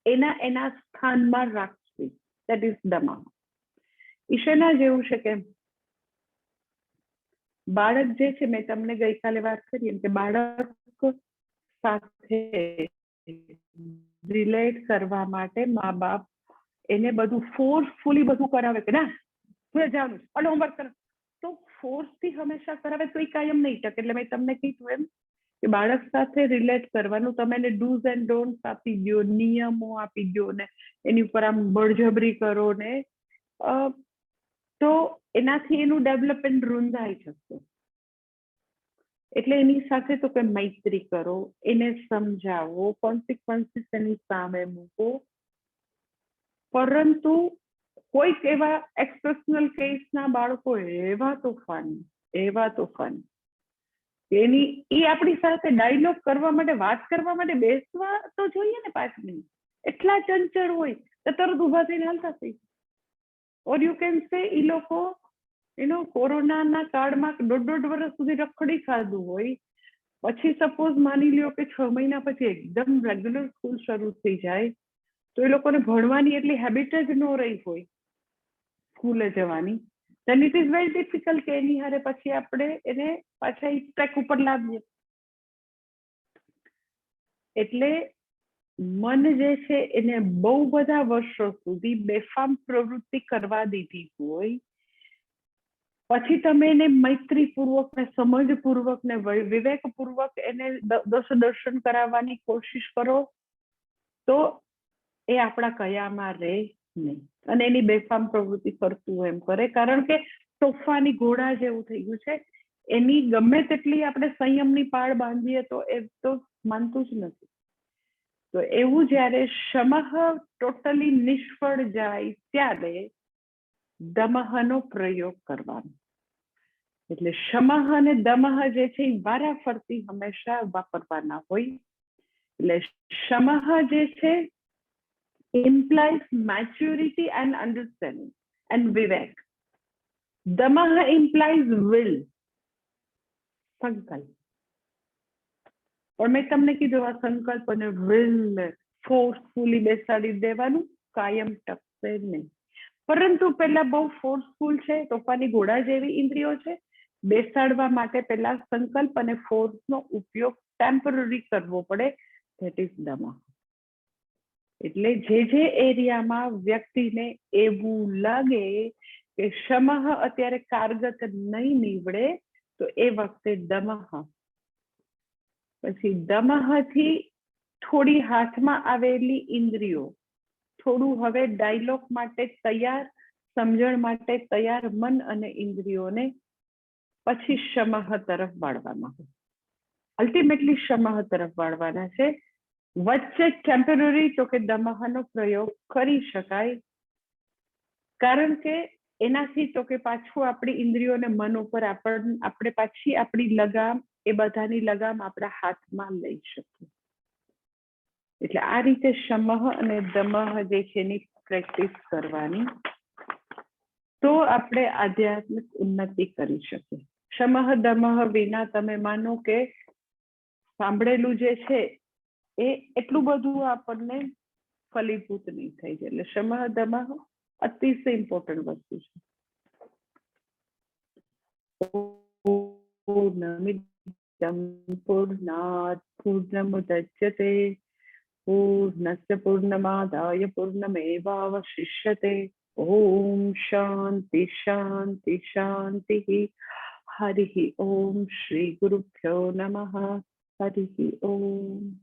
S1: એના સ્થાનમાં રાખવી, દેટ ઇઝ દમઃ. ઈશ્વરના જેવું છે કે બાળક જે છે, મેં તમને ગઈકાલે વાત કરી એમ કે બાળક સાથે રિલેટ કરવા માટે મા બાપ એને બધું ફોર્સફુલી બધું કરાવે કે ના તું જવાનું, અને હોમવર્ક કર, તો ફોર્સથી હંમેશા કરાવે તો એ કાયમ નહીં ટકે. એટલે મેં તમને કીધું એમ કે બાળક સાથે રિલેટ કરવાનું, તમે એને ડૂઝ એન્ડ ડોન્ટ્સ આપી દો, નિયમો આપી દો ને એની ઉપર આમ બળજબરી કરો ને, તો એનાથી એનું ડેવલપમેન્ટ રૂંધાઈ જશે. એટલે એની સાથે તો કે મૈત્રી કરો, એને સમજાવો, કોન્સિક્વન્સીસ એની સામે મૂકો. પરંતુ કોઈક એવા એક્સેપ્શનલ કેસના બાળકો એવા તોફાની એની એ આપણી સાથે ડાયલોગ કરવા માટે, વાત કરવા માટે બેસવા તો જોઈએ ને 5 મિનિટ, એટલા ચંચળ હોય તો તરત ઉભા થઈને હાલતા થઈ. ઓર યુ કેન સે એ લોકો કોરોનાના કાળમાં 1.5 વર્ષ સુધી રખડી ખાધું હોય, પછી સપોઝ માની લ્યો કે 6 મહિના પછી એકદમ રેગ્યુલર સ્કૂલ શરૂ થઈ જાય, તો એ લોકોને ભણવાની એટલી હેબિટ જ ન રહી હોય સ્કૂલે જવાની, then it is very difficult કે એની હારે પછી આપણે એને પાછા ટ્રેક ઉપર લાવીએ. એટલે મન જે છે એને બહુ બધા વર્ષો સુધી બેફામ પ્રવૃત્તિ કરવા દીધી હોય, પછી તમે એને મૈત્રીપૂર્વક ને સમજપૂર્વક ને વિવેકપૂર્વક એને દર્શન કરાવવાની કોશિશ કરો તો એ આપણા કયામાં રહે નહીં, અને એની બેફામ પ્રવૃત્તિ કરતું એમ કરે. કારણ કે તોફાની ઘોડા જેવું થઈ ગયું છે, એની ગમે તેટલી આપણે સંયમની પાળ બાંધીએ તો એ તો માનતું જ નથી. તો એવું જ્યારે શમઃ ટોટલી નિષ્ફળ જાય ત્યારે દમઃનો પ્રયોગ કરવાનો. એટલે શમઃ અને દમઃ જે છે એ વારાફરતી હંમેશા વાપરવાના હોય. એટલે શમઃ જે છે implies maturity and understanding and vivek. Damah implies will, સંકલ્પ. પણ મેં તમને કીધું આ સંકલ્પ અને will ફોર્સફુલી બેસાડી દેવાનું કાયમ ટકશે નહીં. પરંતુ પેલા બહુ ફોર્સફુલ છે, તોફાની ઘોડા જેવી ઇન્દ્રિયો છે, બેસાડવા માટે પેલા સંકલ્પ અને ફોર્સનો ઉપયોગ ટેમ્પરરી કરવો પડે. ધેટ ઇઝ દમઃ. એટલે જે એરિયામાં વ્યક્તિને એવું લાગે કે શમઃ અત્યારે કારગત નહીં નીવડે તો એ વખતે દમઃ. પછી દમઃથી થોડી હાથમાં આવેલી ઇન્દ્રિયો થોડું હવે ડાયલોગ માટે તૈયાર, સમજણ માટે તૈયાર મન અને ઇન્દ્રિયોને પછી શમઃ તરફ વાળવાના હોય. અલ્ટિમેટલી શમઃ તરફ વાળવાના છે. વચ્ચે ટેમ્પરરી તો કે દમઃનો પ્રયોગ કરી શકાય, કારણ કે એનાથી તો કે પાછું આપણી ઇન્દ્રિયોને મન ઉપર આપણે પાછી આપણી લગામ, એ બધાની લગામ આપણા હાથમાં લઈ શકીએ. એટલે આ રીતે શમઃ અને દમઃ જે છે એની પ્રેક્ટિસ કરવાની, તો આપણે આધ્યાત્મિક ઉન્નતિ કરી શકીએ. શમઃ દમઃ વિના તમે માનો કે સાંભળેલું જે છે એ એટલું બધું આપણને ફલીભૂત નહીં થઈ જાય. એટલે શમઃ દમઃ અતિશય ઇમ્પોર્ટન્ટ વસ્તુ છે. પૂર્ણમિદં પૂર્ણાત પૂર્ણમુદચ્યતે પૂર્ણસ્ય પૂર્ણમાદાય પૂર્ણમેવાવશિષ્યતે. ઓમ શાંતિ શાંતિ શાંતિ. હરિ ઓમ. શ્રી ગુરુભ્યો નમઃ. હરિ ઓમ.